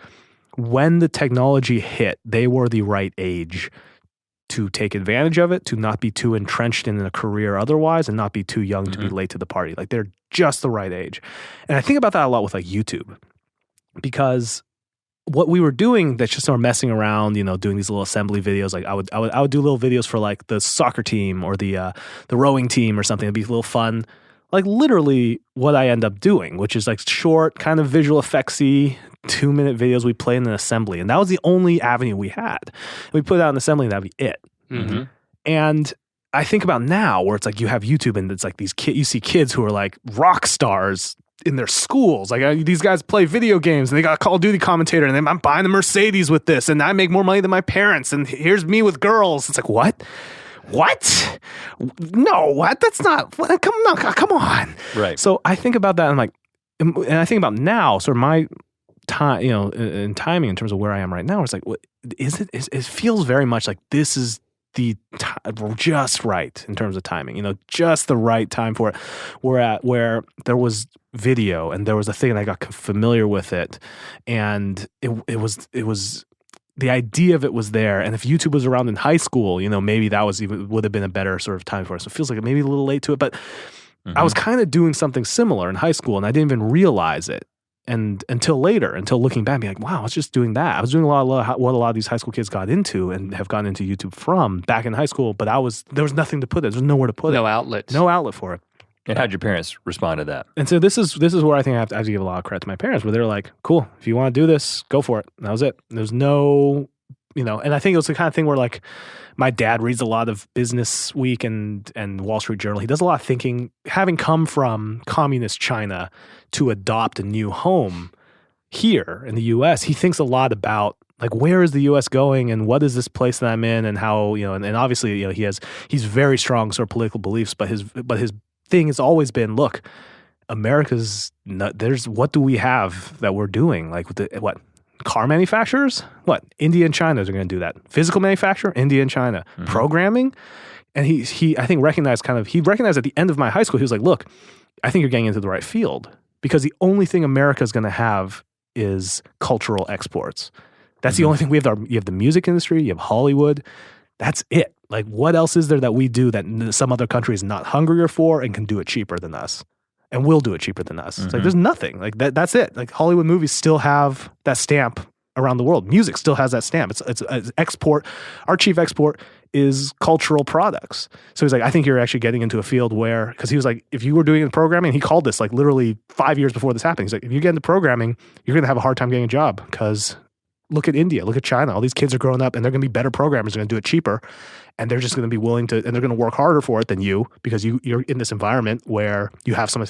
when the technology hit, they were the right age to take advantage of it, to not be too entrenched in a career otherwise, and not be too young to be late to the party. Like, they're just the right age. And I think about that a lot with like YouTube, because what we were doing, that's just sort of messing around, doing these little assembly videos. Like I would do little videos for like the soccer team or the rowing team or something. It'd be a little fun. Like literally what I end up doing, which is like short, kind of visual effectsy 2-minute videos we play in an assembly. And that was the only avenue we had. We put it out in assembly and that'd be it. Mm-hmm. And I think about now where it's like you have YouTube and it's like these kids, you see kids who are like rock stars in their schools. Like these guys play video games and they got a Call of Duty commentator and I'm buying a Mercedes with this and I make more money than my parents and here's me with girls. It's like, what? what? No, what? That's not. Come on. Right. So I think about that. And I'm like, and I think about now, sort of my time, in timing in terms of where I am right now. It's like, what is it? It feels very much like this is the just right in terms of timing. Just the right time for it. Where there was video and there was a thing and I got familiar with it, and it was. The idea of it was there, and if YouTube was around in high school, maybe that would have been a better sort of time for us. So it feels like maybe a little late to it, but I was kind of doing something similar in high school, and I didn't even realize it, and until looking back, being like, wow, I was just doing that. I was doing a lot of what a lot of these high school kids got into and have gotten into YouTube from back in high school, but there was nothing to put it. There was nowhere to put it. No outlet for it. And how'd your parents respond to that? And so this is where I think I have to give a lot of credit to my parents, where they're like, cool, if you want to do this, go for it. And that was it. There's no, and I think it was the kind of thing where like my dad reads a lot of Business Week and Wall Street Journal. He does a lot of thinking, having come from communist China to adopt a new home here in the U.S. He thinks a lot about like, where is the U.S. going and what is this place that I'm in and how, and obviously, he's very strong sort of political beliefs, but his thing has always been, look, America's what do we have that we're doing? Like what car manufacturers? What India and China are going to do that? Physical manufacturer, India and China. Mm-hmm. Programming, and he I think recognized at the end of my high school, he was like, look, I think you're getting into the right field because the only thing America is going to have is cultural exports. That's the only thing we have. You have the music industry, you have Hollywood. That's it. Like, what else is there that we do that some other country is not hungrier for and can do it cheaper than us? And will do it cheaper than us. It's like, there's nothing. Like, that's it. Like, Hollywood movies still have that stamp around the world. Music still has that stamp. It's export. Our chief export is cultural products. So he's like, I think you're actually getting into a field where, because he was like, if you were doing programming, he called this like literally 5 years before this happened. He's like, if you get into programming, you're going to have a hard time getting a job because look at India, look at China. All these kids are growing up and they're going to be better programmers. They're going to do it cheaper. And they're just going to be willing to, and they're going to work harder for it than you because you're in this environment where you have so many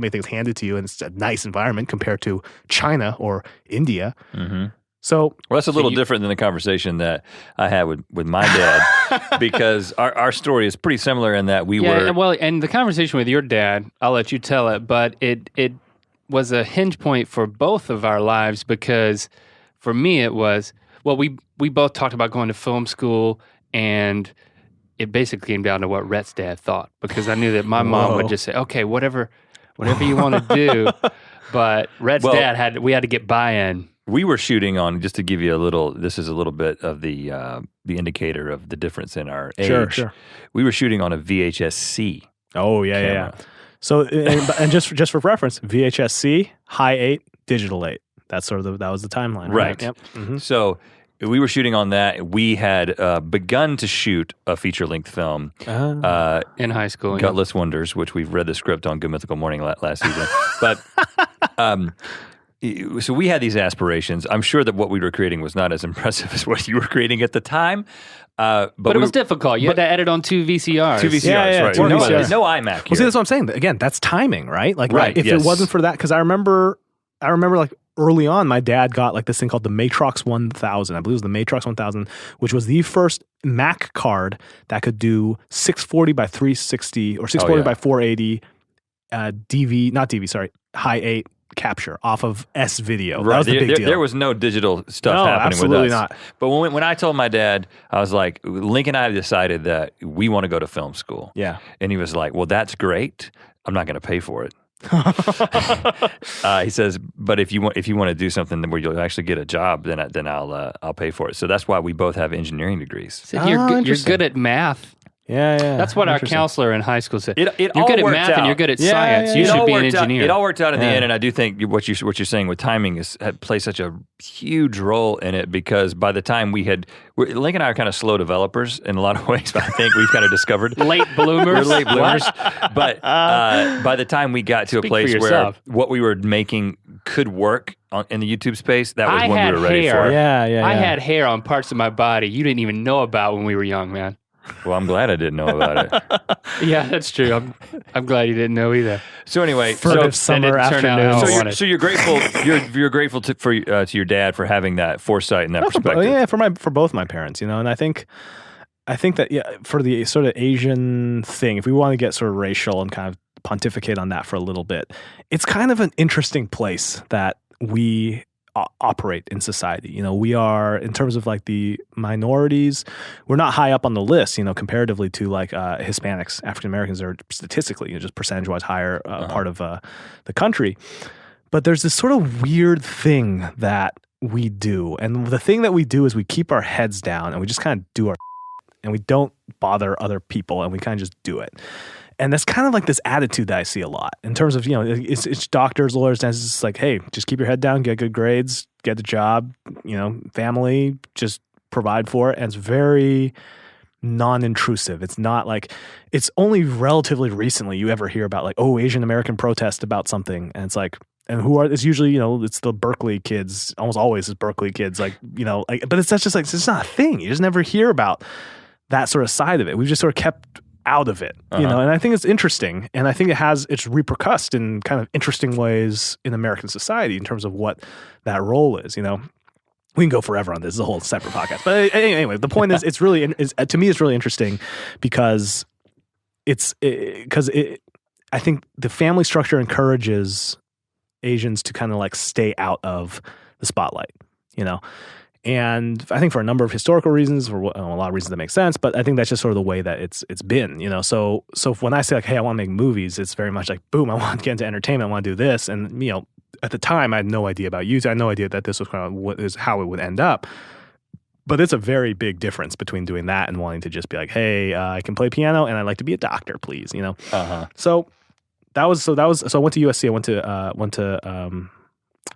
things handed to you and it's a nice environment compared to China or India. Mm-hmm. So, well, that's a little different than the conversation that I had with my dad because our story is pretty similar in that we were... Well, and the conversation with your dad, I'll let you tell it, but it was a hinge point for both of our lives because for me it was, well, we both talked about going to film school and it basically came down to what Rhett's dad thought because I knew that my mom would just say, okay, whatever you want to do. But Rhett's dad we had to get buy-in. We were shooting on, just to give you this is a little bit of the indicator of the difference in our age. Sure. We were shooting on a VHS-C. Oh, yeah, camera. Yeah. So, and just for reference, VHS-C, high 8, digital 8. That's that was the timeline. Right. Yep. Mm-hmm. So we were shooting on that. We had begun to shoot a feature-length film. In high school. Gutless Wonders, which we've read the script on Good Mythical Morning last season. But... so we had these aspirations. I'm sure that what we were creating was not as impressive as what you were creating at the time. But it was difficult. You had to edit on 2 VCRs. 2 VCRs, right. No iMac here. Well, see, that's what I'm saying. Again, that's timing, right? Like, right, if it wasn't for that, because I remember like early on, my dad got like this thing called the Matrox 1000. I believe it was the Matrox 1000, which was the first Mac card that could do 640 by 360 or 640 by 480 high 8 capture off of S video. Right. That was the big deal. There was no digital stuff happening with us. Absolutely not. But when I told my dad, I was like, Link and I have decided that we want to go to film school. Yeah. And he was like, well, that's great. I'm not going to pay for it. He says, but if you want to do something where you'll actually get a job, then I'll pay for it. So that's why we both have engineering degrees. So you're good at math. Yeah. That's what our counselor in high school said. You're all good at worked math out. And you're good at science. You should be an engineer. It all worked out in the end, and I do think what you're saying with timing plays such a huge role in it because by the time Link and I are kind of slow developers in a lot of ways, but I think we've kind of discovered late bloomers. We're late bloomers. But by the time we got to a place where what we were making could work in the YouTube space, that was when we were ready for it. Yeah. I had hair on parts of my body you didn't even know about when we were young, man. Well, I'm glad I didn't know about it. Yeah, that's true. I'm glad you didn't know either. So anyway, summer afternoon. So you're grateful. You're grateful to your dad for having that foresight and that perspective. Yeah, for both my parents, and I think I think that for the sort of Asian thing, if we want to get sort of racial and kind of pontificate on that for a little bit, it's kind of an interesting place that we operate in society. We are, in terms of like the minorities, we're not high up on the list, comparatively to like Hispanics. African Americans are statistically, just percentage-wise higher part of the country. But there's this sort of weird thing that we do. And the thing that we do is we keep our heads down and we just kind of do our and we don't bother other people and we kind of just do it. And that's kind of like this attitude that I see a lot in terms of, it's doctors, lawyers, dentists. It's like, hey, just keep your head down, get good grades, get the job, family, just provide for it. And it's very non-intrusive. It's not like, it's only relatively recently you ever hear about like, oh, Asian American protest about something. And it's like, and it's usually, it's the Berkeley kids, almost always is Berkeley kids, but that's just like, it's not a thing. You just never hear about that sort of side of it. We've just sort of kept out of it, and I think it's interesting, and I think it's repercussed in kind of interesting ways in American society in terms of what that role is. We can go forever on this. It's a whole separate podcast, but anyway, the point is, to me, it's really interesting because I think the family structure encourages Asians to kind of like stay out of the spotlight, And I think for a number of historical reasons, for a lot of reasons that make sense, but I think that's just sort of the way that it's been, So when I say like, hey, I want to make movies, it's very much like, boom, I want to get into entertainment, I want to do this, and at the time I had no idea about YouTube, I had no idea that this was kind of how it would end up. But it's a very big difference between doing that and wanting to just be like, hey, I can play piano and I'd like to be a doctor, please, So I went to USC, I went to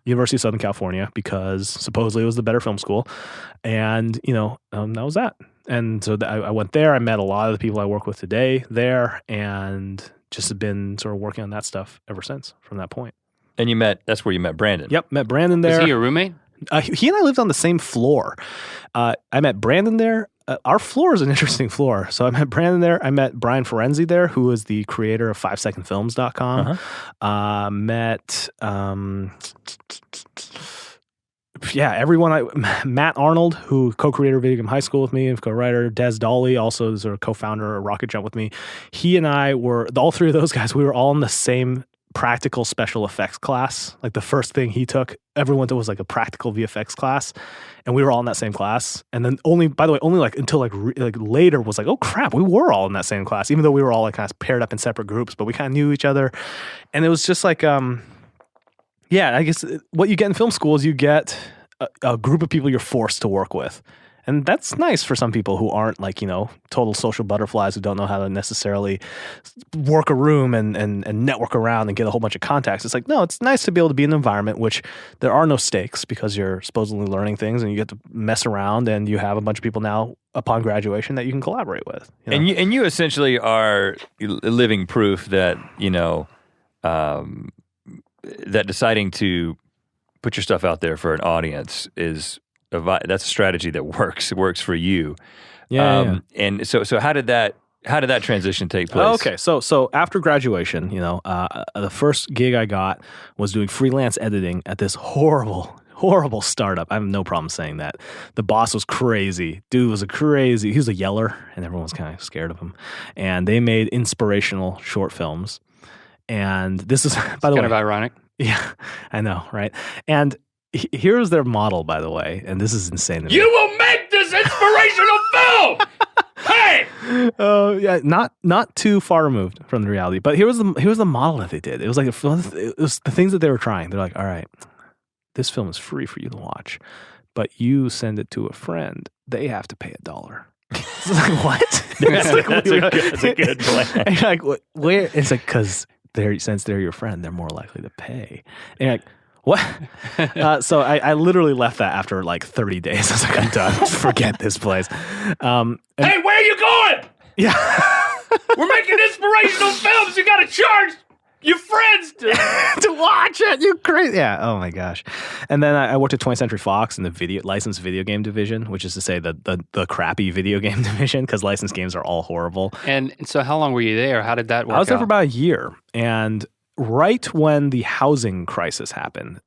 University of Southern California because supposedly it was the better film school, and that was that. And so I went there. I met a lot of the people I work with today there, and just have been sort of working on that stuff ever since from that point. And that's where you met Brandon. Yep, met Brandon there. Was he your roommate? He and I lived on the same floor. I met Brandon there. Our floor is an interesting floor. So I met Brandon there. I met Brian Ferenzi there, who is the creator of 5secondfilms.com. Everyone. Matt Arnold, who co-creator of Video Game High School with me and co-writer. Des Dolly, also is a co-founder of Rocket Jump with me. He and I were, all three of those guys, we were all in the same practical special effects class. Like the first thing he took, everyone was like a practical VFX class, and we were all in that same until later was like, oh crap, we were all in that same class, even though we were all like kind of paired up in separate groups, but we kind of knew each other. And it was just like, I guess what you get in film school is you get a group of people you're forced to work with. And that's nice for some people who aren't like, total social butterflies who don't know how to necessarily work a room and network around and get a whole bunch of contacts. It's like, no, it's nice to be able to be in an environment which there are no stakes because you're supposedly learning things and you get to mess around and you have a bunch of people now upon graduation that you can collaborate with. And you essentially are living proof that, that deciding to put your stuff out there for an audience that's a strategy that works. It works for you. Yeah. And so how did that transition take place? Okay. So after graduation, the first gig I got was doing freelance editing at this horrible startup. I have no problem saying that. The boss was crazy. Dude was he was a yeller, and everyone was kind of scared of him. And they made inspirational short films. And this is, by the way, kind of ironic. Yeah, I know, right? And here's their model, by the way, and this is insane to me. You will make this inspirational film! Hey! Not too far removed from the reality, but here was the model that they did. It was like it was the things that they were trying. They're like, all right, this film is free for you to watch, but you send it to a friend, they have to pay $1. It's like, what? That's a good plan. And you're like, where? It's like, because since they're your friend, they're more likely to pay. And you're like, what? So I literally left that after like 30 days. I was like, I'm done. Forget this place. Hey, where are you going? Yeah. We're making inspirational films. You got to charge your friends to watch it. You crazy. Yeah. Oh my gosh. And then I worked at 20th Century Fox in the licensed video game division, which is to say the crappy video game division, because licensed games are all horrible. And so how long were you there? How did that work out? I was there for about a year. And right when the housing crisis happened,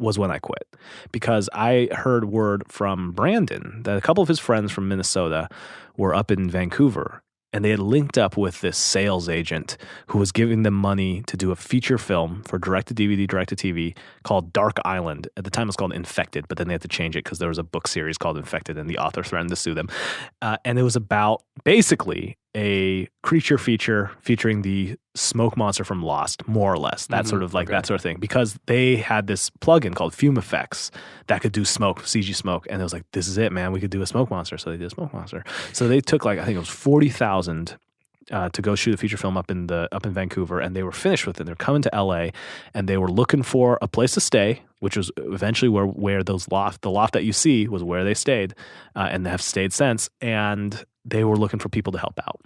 was when I quit, because I heard word from Brandon that a couple of his friends from Minnesota were up in Vancouver, and they had linked up with this sales agent who was giving them money to do a feature film for direct-to-DVD, direct-to-TV called Dark Island. At the time it was called Infected, but then they had to change it because there was a book series called Infected and the author threatened to sue them. And it was about basically a creature feature featuring the smoke monster from Lost, more or less. That sort of that sort of thing. Because they had this plugin called Fume Effects that could do smoke, CG smoke. And it was like, this is it, man. We could do a smoke monster. So they did a smoke monster. So they took I think it was $40,000 to go shoot a feature film up in Vancouver, and they were finished with it. They're coming to LA, and they were looking for a place to stay, which was eventually where the loft that you see was where they stayed, and they have stayed since. And they were looking for people to help out.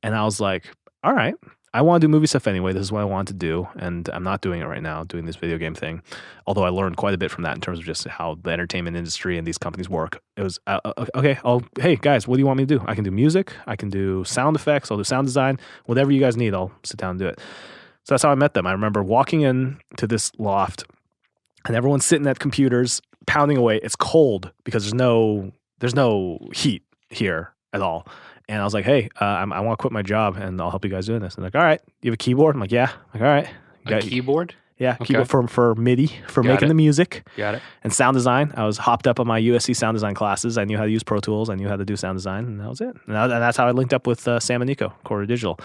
And I was like, all right, I want to do movie stuff anyway. This is what I want to do. And I'm not doing it right now, doing this video game thing. Although I learned quite a bit from that in terms of just how the entertainment industry and these companies work. It was, okay, hey guys, what do you want me to do? I can do music. I can do sound effects. I'll do sound design. Whatever you guys need, I'll sit down and do it. So that's how I met them. I remember walking in to this loft, and everyone's sitting at computers, pounding away. It's cold because there's no heat here at all. And I was like, hey, I want to quit my job, and I'll help you guys doing this. And they're like, all right, you have a keyboard? I'm like, yeah. I'm like, all right. A keyboard? Yeah, okay. Keyboard for MIDI, for making the music. Got it. And sound design. I was hopped up on my USC sound design classes. I knew how to use Pro Tools. I knew how to do sound design, and that was it. And that's how I linked up with Sam and Nico, Corridor Digital.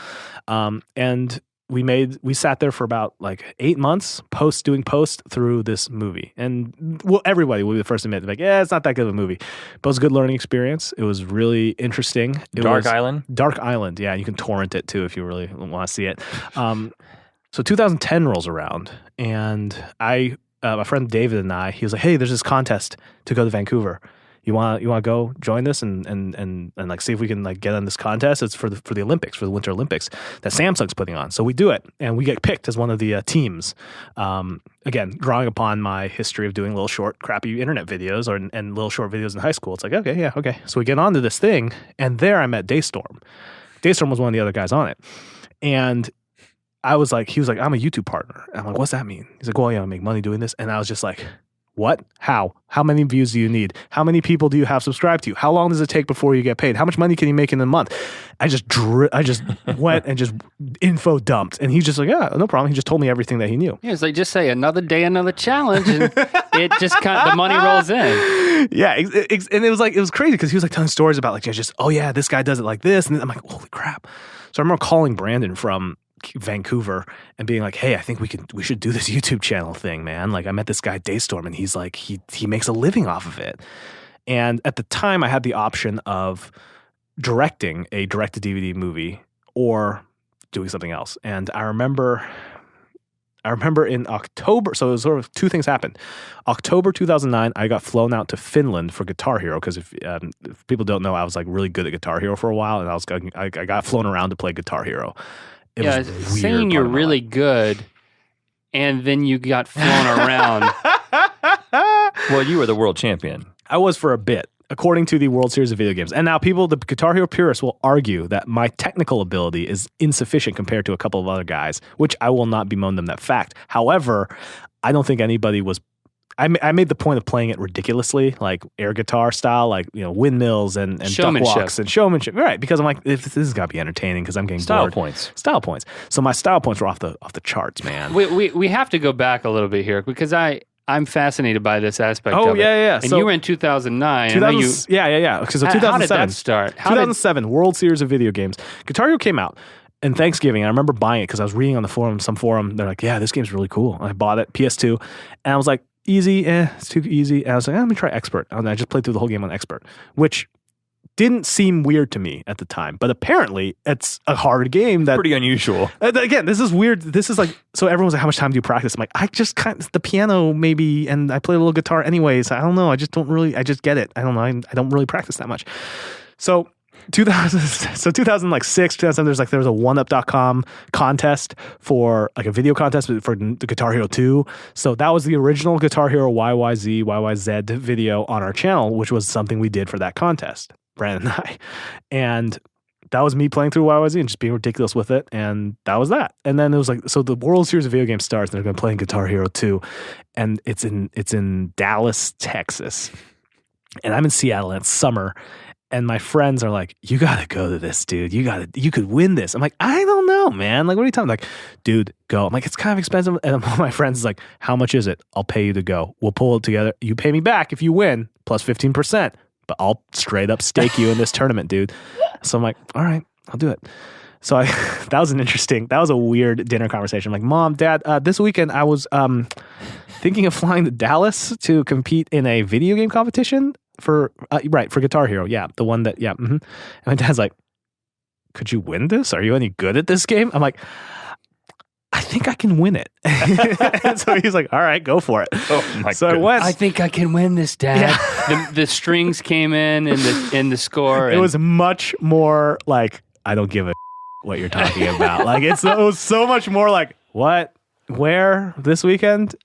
And we sat there for about 8 months doing post through this movie. And everybody will be the first to admit, it's not that good of a movie. But it was a good learning experience. It was really interesting. Dark Island? Dark Island, yeah. You can torrent it too if you really want to see it. So 2010 rolls around, and my friend David and I, he was like, hey, there's this contest to go to Vancouver. You want to go join this and see if we can get on this contest? It's for the Olympics, for the Winter Olympics that Samsung's putting on. So we do it, and we get picked as one of the teams. Again, drawing upon my history of doing little short, crappy internet videos and little short videos in high school. It's like, okay. So we get onto this thing, and there I met Daystorm. Daystorm was one of the other guys on it, and he was like, I'm a YouTube partner. And I'm like, what's that mean? He's like, well, yeah, I make money doing this. And I was just like, what? How? How many views do you need? How many people do you have subscribed to you? How long does it take before you get paid? How much money can you make in a month? I just went and just info dumped. And he's just like, yeah, no problem. He just told me everything that he knew. Yeah, it's like, just say another day, another challenge. And it just the money rolls in. Yeah. And it was crazy because he was telling stories about this guy does it like this. And I'm like, holy crap. So I remember calling Brandon from Vancouver and being like, hey, I think we should do this YouTube channel thing, man. I met this guy Daystorm, and he's like, he makes a living off of it. And at the time I had the option of directing a direct-to-DVD movie or doing something else. And I remember in October, so it was sort of two things happened. October 2009, I got flown out to Finland for Guitar Hero, because if people don't know, I was really good at Guitar Hero for a while, and I got flown around to play Guitar Hero. It was saying you're really good, and then you got flown around. Well, you were the world champion. I was for a bit, according to the World Series of Video Games. And now the Guitar Hero purists will argue that my technical ability is insufficient compared to a couple of other guys, which I will not bemoan them that fact. However, I don't think anybody was... I made the point of playing it ridiculously, like air guitar style, windmills and duck walks and showmanship. Right, because I'm like, this has got to be entertaining because I'm getting style bored. Style points. So my style points were off the charts, man. We have to go back a little bit here because I'm fascinated by this aspect of it. Yeah. And you were in 2009. Yeah. Because how 2007. How did that start? 2007, World Series of Video Games. Guitar Hero came out. And Thanksgiving, I remember buying it because I was reading on some forum. They're like, yeah, this game's really cool. And I bought it, PS2. And I was like, easy, it's too easy. And I was like, let me try Expert. And I just played through the whole game on Expert, which didn't seem weird to me at the time. But apparently, it's a hard game. That's pretty unusual. Again, this is weird. This is so everyone's like, how much time do you practice? I'm like, I just the piano maybe, and I play a little guitar anyways. I don't know. I just get it. I don't know. I don't really practice that much. So 2006, 2007, there was a oneup.com contest for a video contest for the Guitar Hero 2. So that was the original Guitar Hero YYZ video on our channel, which was something we did for that contest, Brandon and I. And that was me playing through YYZ and just being ridiculous with it, and that was that. And then it was like, so the World Series of Video Games starts, and they're going to play in Guitar Hero 2, and it's in Dallas, Texas, and I'm in Seattle, and it's summer, and my friends are like, you got to go to this, dude. You could win this. I'm like, I don't know, man. Like, what are you talking about? Like, dude, go. I'm like, it's kind of expensive. And one of my friends is like, how much is it? I'll pay you to go. We'll pull it together. You pay me back if you win, plus 15%. But I'll straight up stake you in this tournament, dude. So I'm like, all right, I'll do it. So that was a weird dinner conversation. I'm like, Mom, Dad, this weekend I was thinking of flying to Dallas to compete in a video game competition for Guitar Hero. Yeah, the one that, yeah. Mm-hmm. And my dad's like, could you win this? Are you any good at this game? I'm like, I think I can win it. And so he's like, all right, go for it. Oh my so goodness. I went. I think I can win this, Dad. Yeah. The strings came in the score. It was much more like, I don't give a what you're talking about. Like it was so much more like, what? Where? This weekend?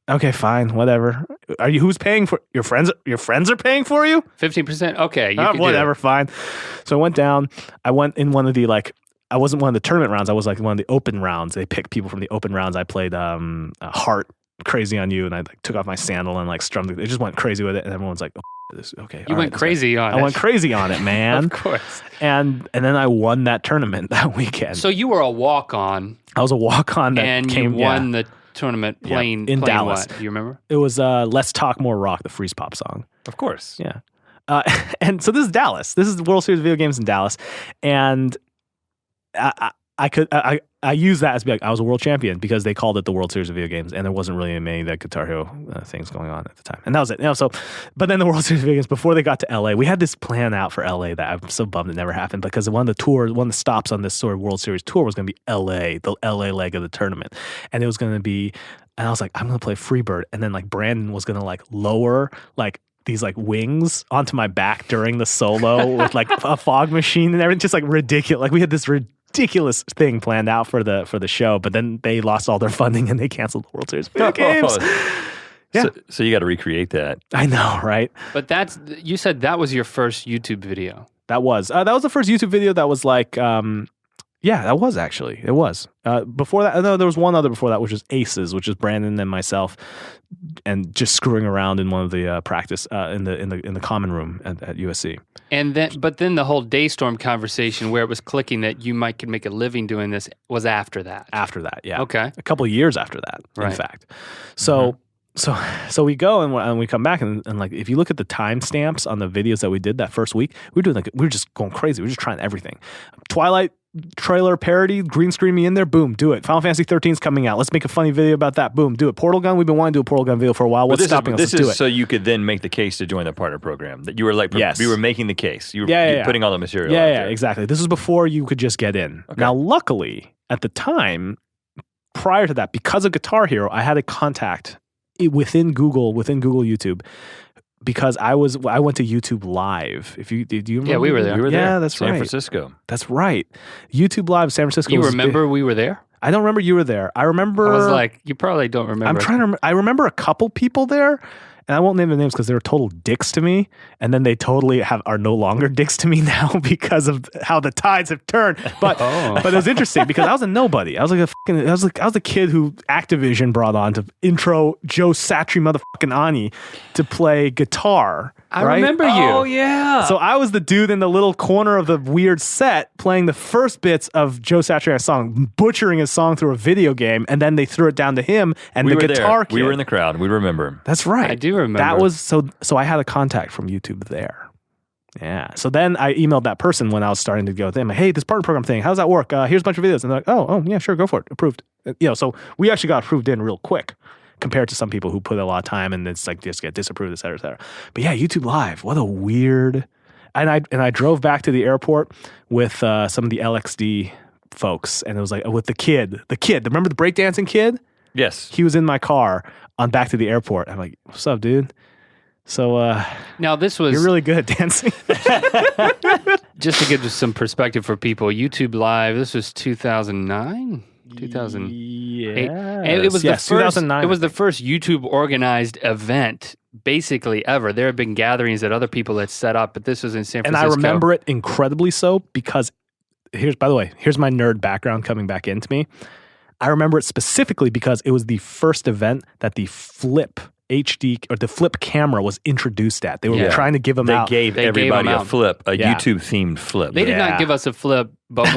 Okay, fine, whatever. Who's paying for your friends? Your friends are paying for you? 15%. Okay, whatever, fine. So I went down. I went in one of the I wasn't one of the tournament rounds. I was like one of the open rounds. They picked people from the open rounds. I played Heart, Crazy on You, and I took off my sandal and strummed it. They just went crazy with it, and everyone's like, oh, this, okay. You went crazy on it. I went crazy on it, man. Of course. And then I won that tournament that weekend. So you were a walk-on. I was a walk-on that and came. you won the tournament playing in Dallas. What? Do you remember? It was Let's Talk More Rock, the Freeze Pop song. Of course. Yeah. And so this is Dallas. This is the World Series of Video Games in Dallas. And I use that as be like, I was a world champion because they called it the World Series of Video Games, and there wasn't really many of that Guitar Hero things going on at the time. And that was it. But then the World Series of Video Games, before they got to LA, we had this plan out for LA that I'm so bummed it never happened, because one of the stops on this sort of World Series tour was going to be LA, the LA leg of the tournament. And it was going to be, and I was like, I'm going to play Freebird. And then Brandon was going to lower these wings onto my back during the solo with a fog machine and everything, just ridiculous. We had this ridiculous thing planned out for the show, but then they lost all their funding and they canceled the World Series of Video Games. Yeah. So you got to recreate that. I know, right? But you said that was your first YouTube video. That was the first YouTube video that was that was actually. It was. Before that, no, there was one other before that, which was Aces, which is Brandon and myself, and just screwing around in one of the practice in the common room at USC. And then the whole Daystorm conversation where it was clicking that you could make a living doing this was after that. After that, yeah. Okay. A couple of years after that, right. In fact. So. So we go and we come back and if you look at the timestamps on the videos that we did that first week, we were just going crazy. We were just trying everything. Twilight trailer parody, green screen me in there, boom, do it. Final Fantasy 13 is coming out. Let's make a funny video about that. Boom, do it. Portal Gun, we've been wanting to do a Portal Gun video for a while. What's stopping us? This Let's do is it. so you could then make the case to join the partner program. That you were yes. you were making the case. You were putting all the material. Yeah, exactly. This was before you could just get in. Okay. Now, luckily, at the time, prior to that, because of Guitar Hero, I had a contact within Google YouTube, because I went to YouTube Live. Do you remember? Yeah, we were there. Yeah, that's right. San Francisco. That's right. YouTube Live, San Francisco. You remember we were there? I don't remember you were there. I remember. I was like, you probably don't remember. I'm trying to. I remember a couple people there, and I won't name the names because they were total dicks to me, and then they totally are no longer dicks to me now because of how the tides have turned. But but it was interesting because I was a nobody. I was I was a kid who Activision brought on to intro Joe Satriani motherfucking Ani to play guitar. I right? remember you. Oh yeah. So I was the dude in the little corner of the weird set playing the first bits of Joe Satriani's song, butchering his song through a video game, and then they threw it down to him and the guitar kid. We were in the crowd. We remember. That's right. I do remember. That was so I had a contact from YouTube there. Yeah. So then I emailed that person when I was starting to go with them. Hey, this partner program thing, how does that work? Here's a bunch of videos. And they're like, oh yeah, sure, go for it. Approved. So we actually got approved in real quick compared to some people who put a lot of time and it's just get disapproved, et cetera, et cetera. But yeah, YouTube Live, what a weird. And I drove back to the airport with some of the LXD folks, and it was with the kid. Remember the breakdancing kid? Yes. He was in my car on back to the airport. I'm like, what's up, dude? So now this was you're really good at dancing. Just to give some perspective for people, YouTube Live, this was 2009? 2008. Yeah. It was the first 2009. It was the first YouTube organized event basically ever. There have been gatherings that other people had set up, but this was in San Francisco. And I remember it incredibly so because by the way, here's my nerd background coming back into me. I remember it specifically because it was the first event that the Flip HD or the Flip camera was introduced at. They were trying to give them out. They gave everybody a Flip, a YouTube themed Flip. They did not give us a Flip, but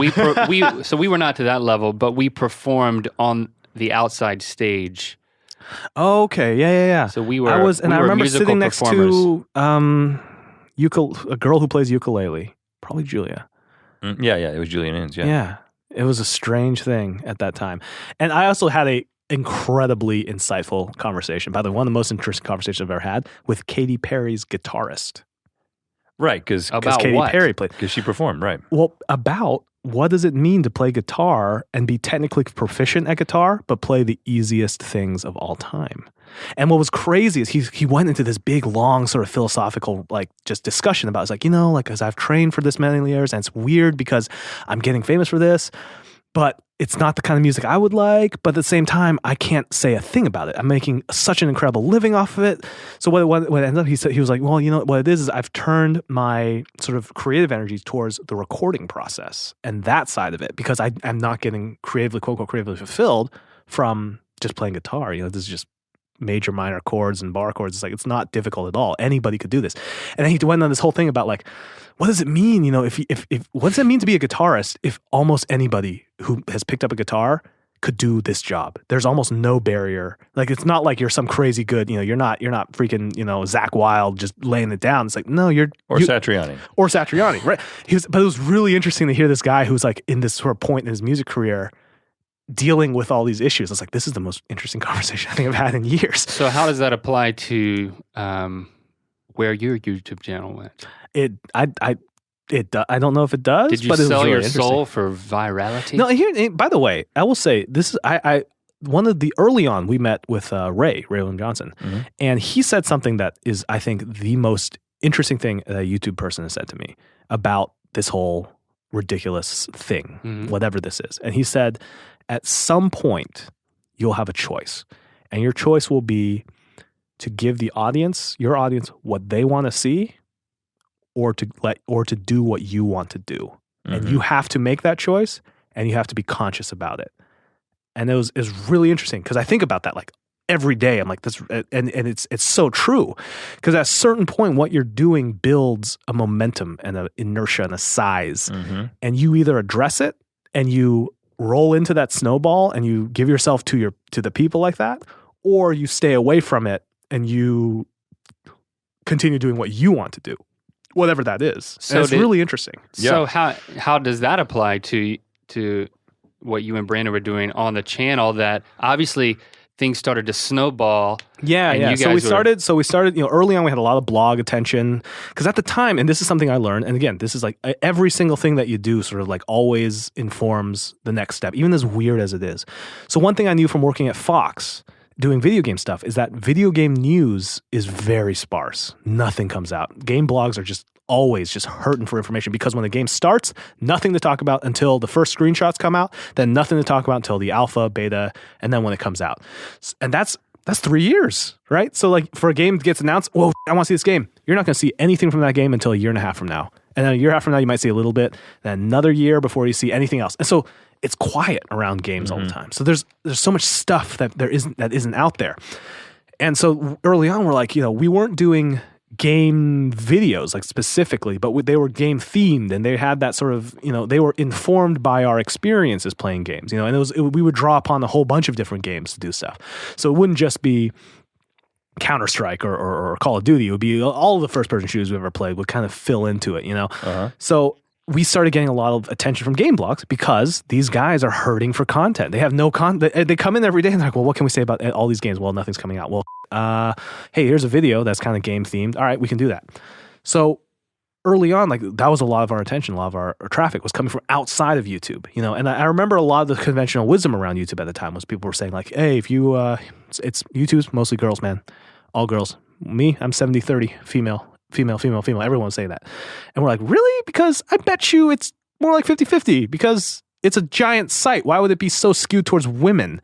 so we were not to that level, but we performed on the outside stage. Oh, okay, yeah. So we were. I remember sitting next to a girl who plays ukulele, probably Julia. Yeah, it was Julia Nunes. Yeah, it was a strange thing at that time, and I also had a incredibly insightful conversation. By the way, one of the most interesting conversations I've ever had with Katy Perry's guitarist. Right, because Katy Perry played. Because she performed, right. Well, about what does it mean to play guitar and be technically proficient at guitar, but play the easiest things of all time. And what was crazy is he went into this big, long sort of philosophical, like just discussion about, it's like, because I've trained for this many years and it's weird because I'm getting famous for this, but it's not the kind of music I would like, but at the same time, I can't say a thing about it. I'm making such an incredible living off of it. So what ended up, he was like, well, what it is I've turned my sort of creative energies towards the recording process and that side of it, because I'm not getting creatively, quote unquote, creatively fulfilled from just playing guitar. This is just major, minor chords and bar chords. It's like, it's not difficult at all. Anybody could do this. And then he went on this whole thing about like, what does it mean? If what does it mean to be a guitarist if almost anybody who has picked up a guitar could do this job? There's almost no barrier. Like, it's not like you're some crazy good, you're not freaking, Zach Wilde just laying it down. It's like, no, Satriani. Or Satriani, right? But it was really interesting to hear this guy who's like in this sort of point in his music career dealing with all these issues. It's like, this is the most interesting conversation I think I've had in years. So how does that apply to where your YouTube channel went? I don't know if it does. Did you but sell really your soul for virality? No. By the way, I will say this is one of the early on we met with Ray William Johnson, and he said something that is, I think, the most interesting thing a YouTube person has said to me about this whole ridiculous thing, whatever this is. And he said, at some point, you'll have a choice, and your choice will be to give your audience, what they want to see, or to do what you want to do. And you have to make that choice, and you have to be conscious about it. And it was really interesting, because I think about that like every day. I'm like, this, and it's so true, because at a certain point, what you're doing builds a momentum and an inertia and a size, and you either address it and you roll into that snowball and you give yourself to the people like that, or you stay away from it and you continue doing what you want to do, whatever that is. So it's really interesting. So how does that apply to what you and Brandon were doing on the channel? That obviously things started to snowball. Yeah. So we started, early on we had a lot of blog attention, because at the time, and this is something I learned, and again, this is like every single thing that you do sort of like always informs the next step, even as weird as it is. So one thing I knew from working at Fox doing video game stuff is that video game news is very sparse. Nothing comes out. Game blogs are just always just hurting for information, because when the game starts, nothing to talk about until the first screenshots come out, then nothing to talk about until the alpha, beta, and then when it comes out. And that's 3 years, right? So like for a game that gets announced, whoa, I want to see this game. You're not going to see anything from that game until a year and a half from now. And then a year and a half from now, you might see a little bit, then another year before you see anything else. And so it's quiet around games all the time. So there's so much stuff that isn't out there. And so early on, we're like, we weren't doing game videos like specifically, but they were game themed, and they had that sort of, they were informed by our experiences playing games, and we would draw upon a whole bunch of different games to do stuff. So it wouldn't just be Counter-Strike or Call of Duty. It would be all of the first-person shooters we've ever played would kind of fill into it, So we started getting a lot of attention from game blogs, because these guys are hurting for content. They have no content. They come in every day and they're like, well, what can we say about all these games? Well, nothing's coming out. Well, hey, here's a video that's kind of game themed. All right, we can do that. So early on, like that was a lot of our attention. A lot of our traffic was coming from outside of YouTube, and I remember a lot of the conventional wisdom around YouTube at the time was people were saying like, hey, if you, it's YouTube's mostly girls, man, all girls. Me, I'm 70-30 female. Everyone was saying that. And we're like, really? Because I bet you it's more like 50-50, because it's a giant site. Why would it be so skewed towards women?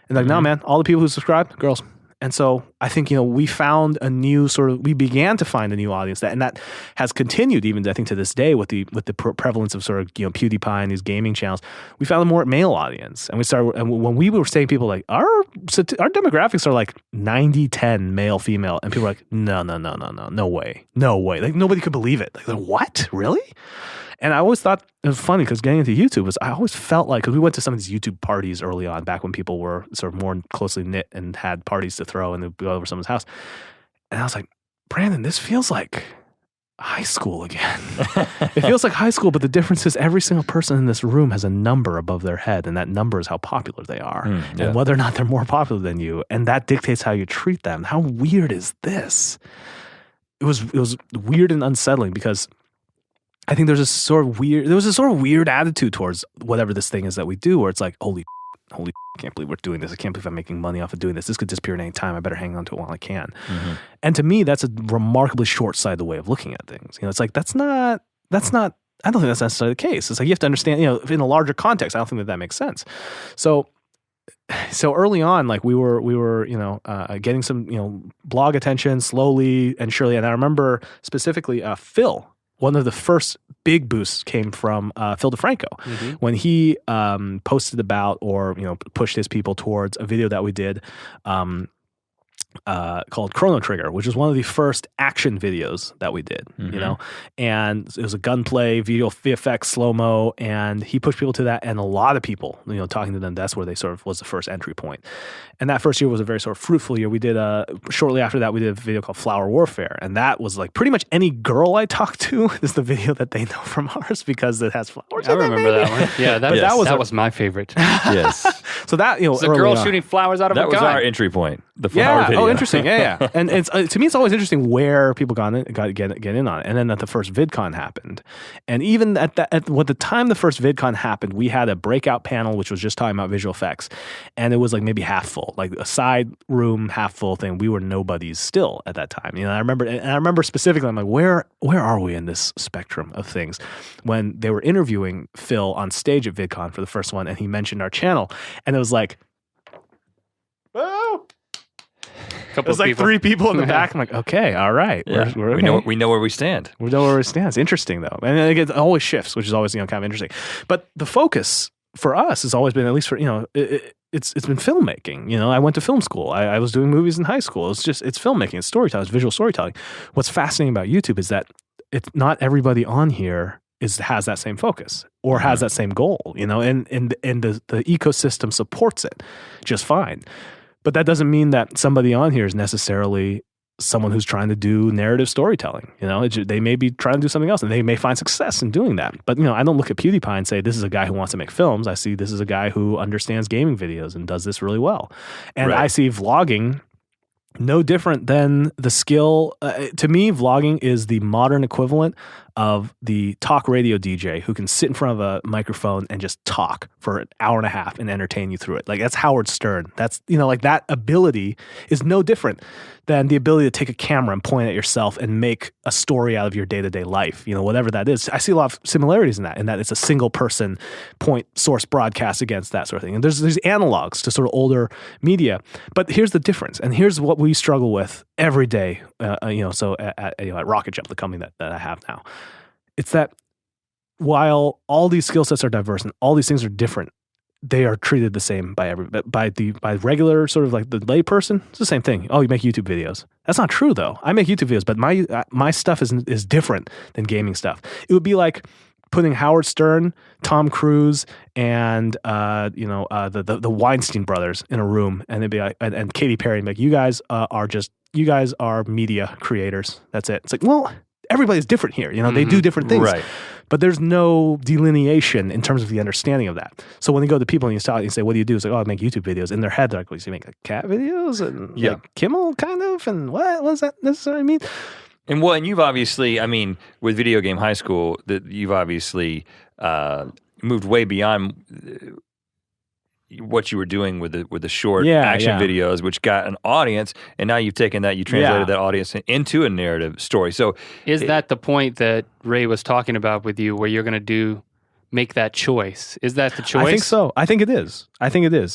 And like, no, man, all the people who subscribe, girls. And so I think, we found we began to find a new audience and that has continued even, I think, to this day with the prevalence of sort of, PewDiePie and these gaming channels. We found a more male audience. And when we were saying people like, our demographics are like 90-10 male, female. And people were like, no way. Like nobody could believe it. Like, what? Really? And I always thought it was funny because getting into YouTube I always felt like, because we went to some of these YouTube parties early on, back when people were sort of more closely knit and had parties to throw and they'd go over someone's house. And I was like, Brandon, this feels like high school again. It feels like high school, but the difference is every single person in this room has a number above their head, and that number is how popular they are and whether or not they're more popular than you. And that dictates how you treat them. How weird is this? It was weird and unsettling because I think there was a sort of weird attitude towards whatever this thing is that we do, where it's like, holy, I can't believe we're doing this. I can't believe I'm making money off of doing this. This could disappear at any time. I better hang on to it while I can. Mm-hmm. And to me, that's a remarkably short-sighted way of looking at things. It's like, that's not, I don't think that's necessarily the case. It's like, you have to understand, in a larger context, I don't think that makes sense. So early on, like we were getting some, blog attention slowly and surely. And I remember specifically Phil. One of the first big boosts came from Phil DeFranco when he posted about or pushed his people towards a video that we did called Chrono Trigger, which was one of the first action videos that we did, and it was a gunplay, video VFX, slow-mo, and he pushed people to that, and a lot of people, talking to them, that's where they sort of was the first entry point. And that first year was a very sort of fruitful year. We did shortly after that, we did a video called Flower Warfare, and that was like pretty much any girl I talked to, this is the video that they know from ours because it has flowers. I remember that one. Yeah, that was my favorite. Yes. So that, it's a girl shooting flowers out of a gun. That was our entry point, the flower video. Oh, interesting. Yeah. And it's to me, it's always interesting where people got get in on it. And then that the first VidCon happened. And even at the time the first VidCon happened, we had a breakout panel, which was just talking about visual effects. And it was like maybe half full, like a side room, half full thing. We were nobodies still at that time. I remember specifically, I'm like, where are we in this spectrum of things? When they were interviewing Phil on stage at VidCon for the first one, and he mentioned our channel, and it was like, oh. It was like 3 people in the back. I'm like, okay, all right. Yeah. We're okay. We know where we stand. We know where we stand. It's interesting, though. And it always shifts, which is always kind of interesting. But the focus for us has always been, at least for, it's been filmmaking. I went to film school. I was doing movies in high school. It's filmmaking. It's storytelling. It's visual storytelling. What's fascinating about YouTube is that it's not everybody on here has that same focus or has that same goal, and the ecosystem supports it just fine. But that doesn't mean that somebody on here is necessarily someone who's trying to do narrative storytelling. They may be trying to do something else, and they may find success in doing that. But I don't look at PewDiePie and say this is a guy who wants to make films. I see this is a guy who understands gaming videos and does this really well. And I see vlogging no different than the skill. To me, vlogging is the modern equivalent of the talk radio DJ who can sit in front of a microphone and just talk for an hour and a half and entertain you through it. Like, that's Howard Stern. That's, like, that ability is no different than the ability to take a camera and point at yourself and make a story out of your day-to-day life, whatever that is. I see a lot of similarities in that it's a single person point source broadcast against that sort of thing. And there's analogs to sort of older media. But here's the difference. And here's what we struggle with every day, so at Rocket Jump, the company that I have now. It's that while all these skill sets are diverse and all these things are different, they are treated the same by regular sort of like the lay person. It's the same thing. Oh, you make YouTube videos. That's not true though. I make YouTube videos, but my stuff is different than gaming stuff. It would be like putting Howard Stern, Tom Cruise, and the Weinstein brothers in a room, and they'd be like, and Katy Perry, and be like, you guys are media creators. That's it. It's like, well, everybody's different here. They do different things. Right. But there's no delineation in terms of the understanding of that. So when you go to people and you say, what do you do? It's like, oh, I make YouTube videos. In their head, they're like, well, you make like cat videos and like Kimmel kind of? And what does that necessarily mean? And you've obviously, with Video Game High School, that you've obviously moved way beyond what you were doing with the short action videos, which got an audience, and now you've taken that, you translated that audience into a narrative story. So is that the point that Ray was talking about with you, where you're going to do make that choice? Is that the choice? I think so. I think it is.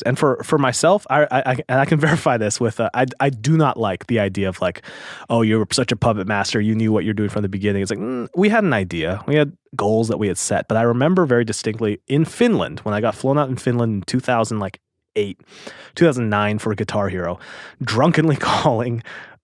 And for myself, I can verify this with I do not like the idea of like, oh, you're such a puppet master. You knew what you're doing from the beginning. It's like we had an idea. We had goals that we had set. But I remember very distinctly in Finland when I got flown out in Finland in 2009 for Guitar Hero, drunkenly calling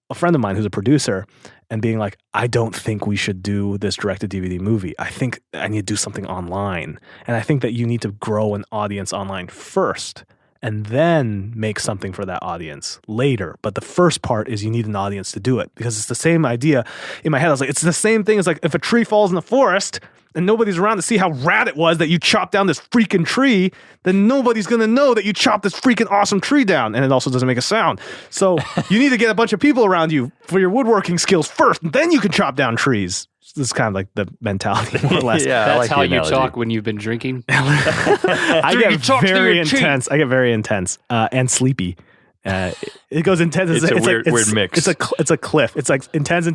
a friend of mine who's a producer and being like, I don't think we should do this direct-to-DVD movie. I think I need to do something online. And I think that you need to grow an audience online first and then make something for that audience later. But the first part is you need an audience to do it because it's the same idea. In my head, I was like, it's the same thing as like if a tree falls in the forest and nobody's around to see how rad it was that you chopped down this freaking tree, then nobody's going to know that you chopped this freaking awesome tree down. And it also doesn't make a sound. So you need to get a bunch of people around you for your woodworking skills first, and then you can chop down trees. This is kind of like the mentality, more or less. Yeah, that's like how you analogy. talk when you've been drinking. I get very intense. I get very intense and sleepy. It goes intense. It's a weird mix. It's a cliff. It's like intense.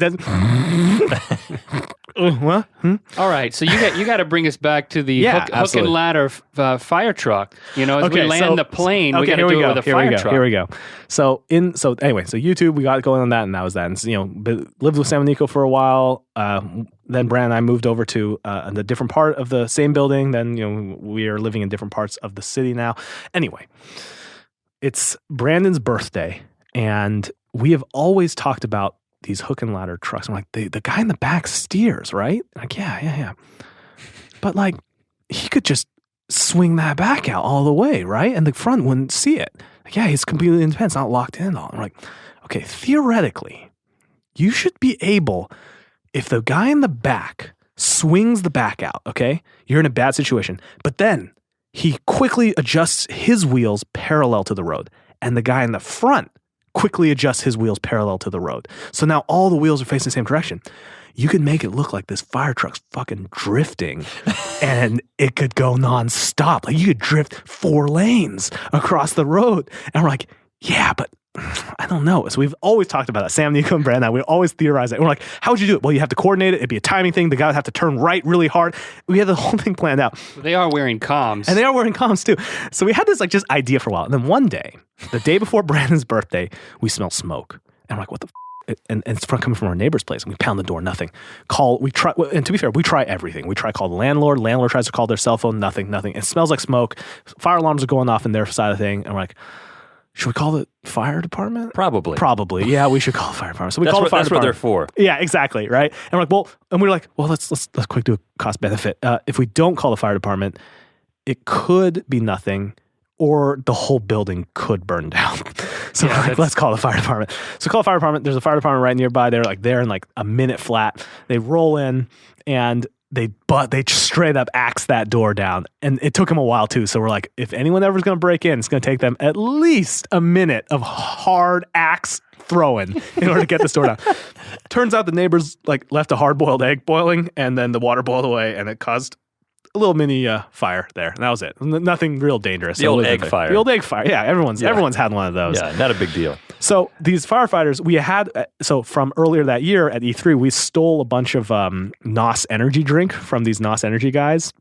What? All right, so you got to bring us back to the hook and ladder fire truck. As we land the plane, we got to do it with a fire truck. Here we go. So YouTube, we got going on that, and that was that. And lived with Sam and Nico for a while. Then Brandon and I moved over to a different part of the same building. Then we are living in different parts of the city now. Anyway, it's Brandon's birthday, and we have always talked about these hook and ladder trucks. I'm like, the guy in the back steers, right? Like, yeah. But like, he could just swing that back out all the way, right? And the front wouldn't see it. Like, yeah, he's completely independent. It's not locked in at all. I'm like, okay, theoretically, you should be able, if the guy in the back swings the back out, okay, you're in a bad situation. But then he quickly adjusts his wheels parallel to the road. And the guy in the front quickly adjusts his wheels parallel to the road. So now all the wheels are facing the same direction. You could make it look like this fire truck's fucking drifting and it could go nonstop. Like you could drift 4 lanes across the road. And we're like, yeah, but I don't know. So we've always talked about it. Sam, Nico, and Brandon, we always theorize it. We're like, how would you do it? Well, you have to coordinate it. It'd be a timing thing. The guy would have to turn right really hard. We had the whole thing planned out. They are wearing comms. And they are wearing comms too. So we had this like just idea for a while. And then one day, the day before Brandon's birthday, we smell smoke. And I'm like, what the f-? And it's coming from our neighbor's place. And we pound the door, nothing. And to be fair, we try everything. We call the landlord. Landlord tries to call their cell phone, nothing. It smells like smoke. Fire alarms are going off in their side of the thing. And we're like, should we call the fire department? Probably. Yeah, we should call the fire department. So we call the fire department. That's what they're for. Yeah, exactly. Right. And we're like, let's quick do a cost benefit. If we don't call the fire department, it could be nothing, or the whole building could burn down. So let's call the fire department. So call the fire department. There's a fire department right nearby. They're like there in like a minute flat. They roll in and they straight up axe that door down. And it took them a while too. So we're like, if anyone ever's going to break in, it's going to take them at least a minute of hard axe throwing in order to get this door down. Turns out the neighbors like left a hard-boiled egg boiling, and then the water boiled away, and it caused a little mini fire there. And that was it. Nothing real dangerous. The old egg fire. The old egg fire. Yeah, everyone's had one of those. Yeah, not a big deal. So these firefighters, we had, from earlier that year at E3, we stole a bunch of NOS energy drink from these NOS energy guys,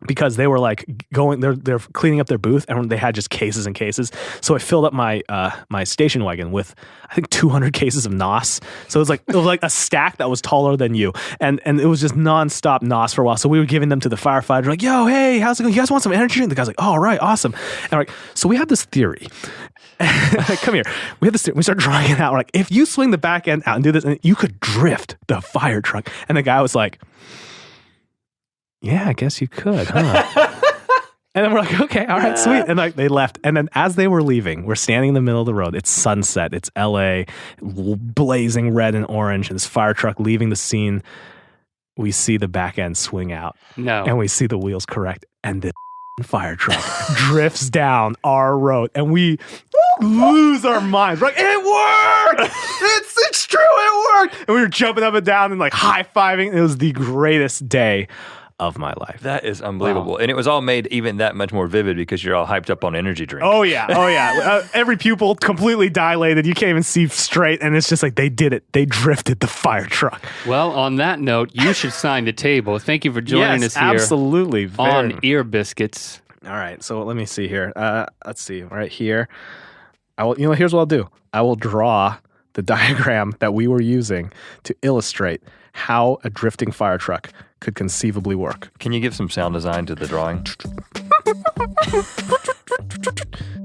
because they were like they're cleaning up their booth, and they had just cases and cases. So I filled up my my station wagon with, I think, 200 cases of NOS. So it was like a stack that was taller than you, and it was just nonstop NOS for a while. So we were giving them to the firefighters, like, yo, hey, how's it going? You guys want some energy drink? The guy's like, oh, all right, awesome. And we're like, so we had this theory. Come here. We had this theory. We started drawing it out. We're like, if you swing the back end out and do this, and you could drift the fire truck. And the guy was like, yeah, I guess you could, huh? And then we're like, okay, all right, sweet. And like they left. And then as they were leaving, we're standing in the middle of the road. It's sunset. It's LA, blazing red and orange, and this fire truck leaving the scene. We see the back end swing out. No. And we see the wheels correct. And this fire truck drifts down our road. And we lose our minds. We're like, it worked! It's true, it worked! And we were jumping up and down and like high-fiving. It was the greatest day of my life. That is unbelievable. Wow. And it was all made even that much more vivid because you're all hyped up on energy drink. Oh, yeah. Every pupil completely dilated. You can't even see straight. And it's just like they did it. They drifted the fire truck. Well, on that note, you should sign the table. Thank you for joining us here. Absolutely. On Ear Biscuits. All right. So let me see here. Let's see. Right here. Here's what I'll do. I will draw the diagram that we were using to illustrate how a drifting fire truck could conceivably work. Can you give some sound design to the drawing?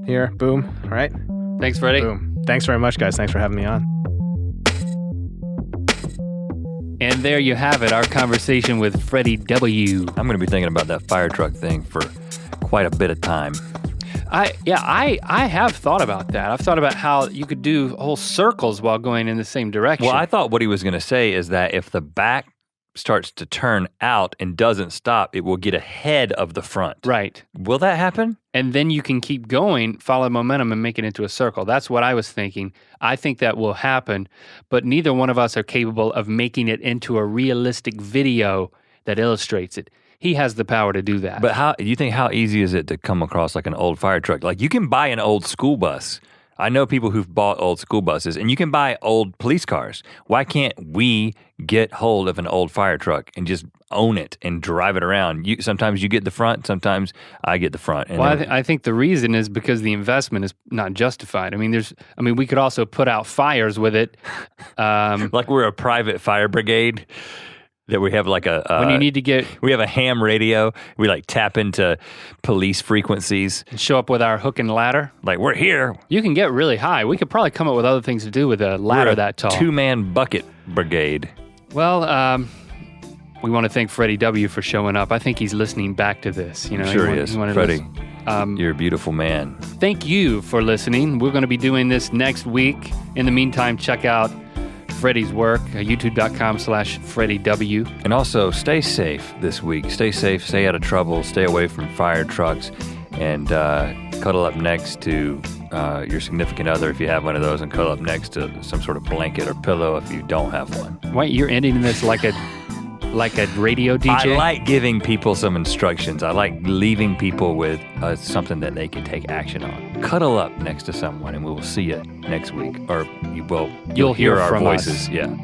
Here, boom, all right? Thanks, Freddie. Boom. Thanks very much, guys. Thanks for having me on. And there you have it, our conversation with Freddie W. I'm going to be thinking about that fire truck thing for quite a bit of time. I have thought about that. I've thought about how you could do whole circles while going in the same direction. Well, I thought what he was going to say is that if the back starts to turn out and doesn't stop, it will get ahead of the front. Right. Will that happen? And then you can keep going, follow momentum, and make it into a circle. That's what I was thinking. I think that will happen, but neither one of us are capable of making it into a realistic video that illustrates it. He has the power to do that. But how easy is it to come across like an old fire truck? Like you can buy an old school bus. I know people who've bought old school buses, and you can buy old police cars. Why can't we get hold of an old fire truck and just own it and drive it around? Sometimes you get the front, sometimes I get the front. And I think the reason is because the investment is not justified. I mean, we could also put out fires with it. Like we're a private fire brigade. That we have like when you need to we have a ham radio. We like tap into police frequencies. And show up with our hook and ladder. Like we're here. You can get really high. We could probably come up with other things to do with a ladder that tall. 2-man bucket brigade. Well, we want to thank Freddie W. for showing up. I think he's listening back to this. He is. Freddie, you're a beautiful man. Thank you for listening. We're going to be doing this next week. In the meantime, check out Freddie's work, youtube.com/FreddieW. And also, stay safe this week. Stay safe, stay out of trouble, stay away from fire trucks, and cuddle up next to your significant other if you have one of those, and cuddle up next to some sort of blanket or pillow if you don't have one. Wait, you're ending this like a radio DJ? I like giving people some instructions. I like leaving people with something that they can take action on. Cuddle up next to someone, and we will see you next week. Or you'll hear our voices. Us. Yeah.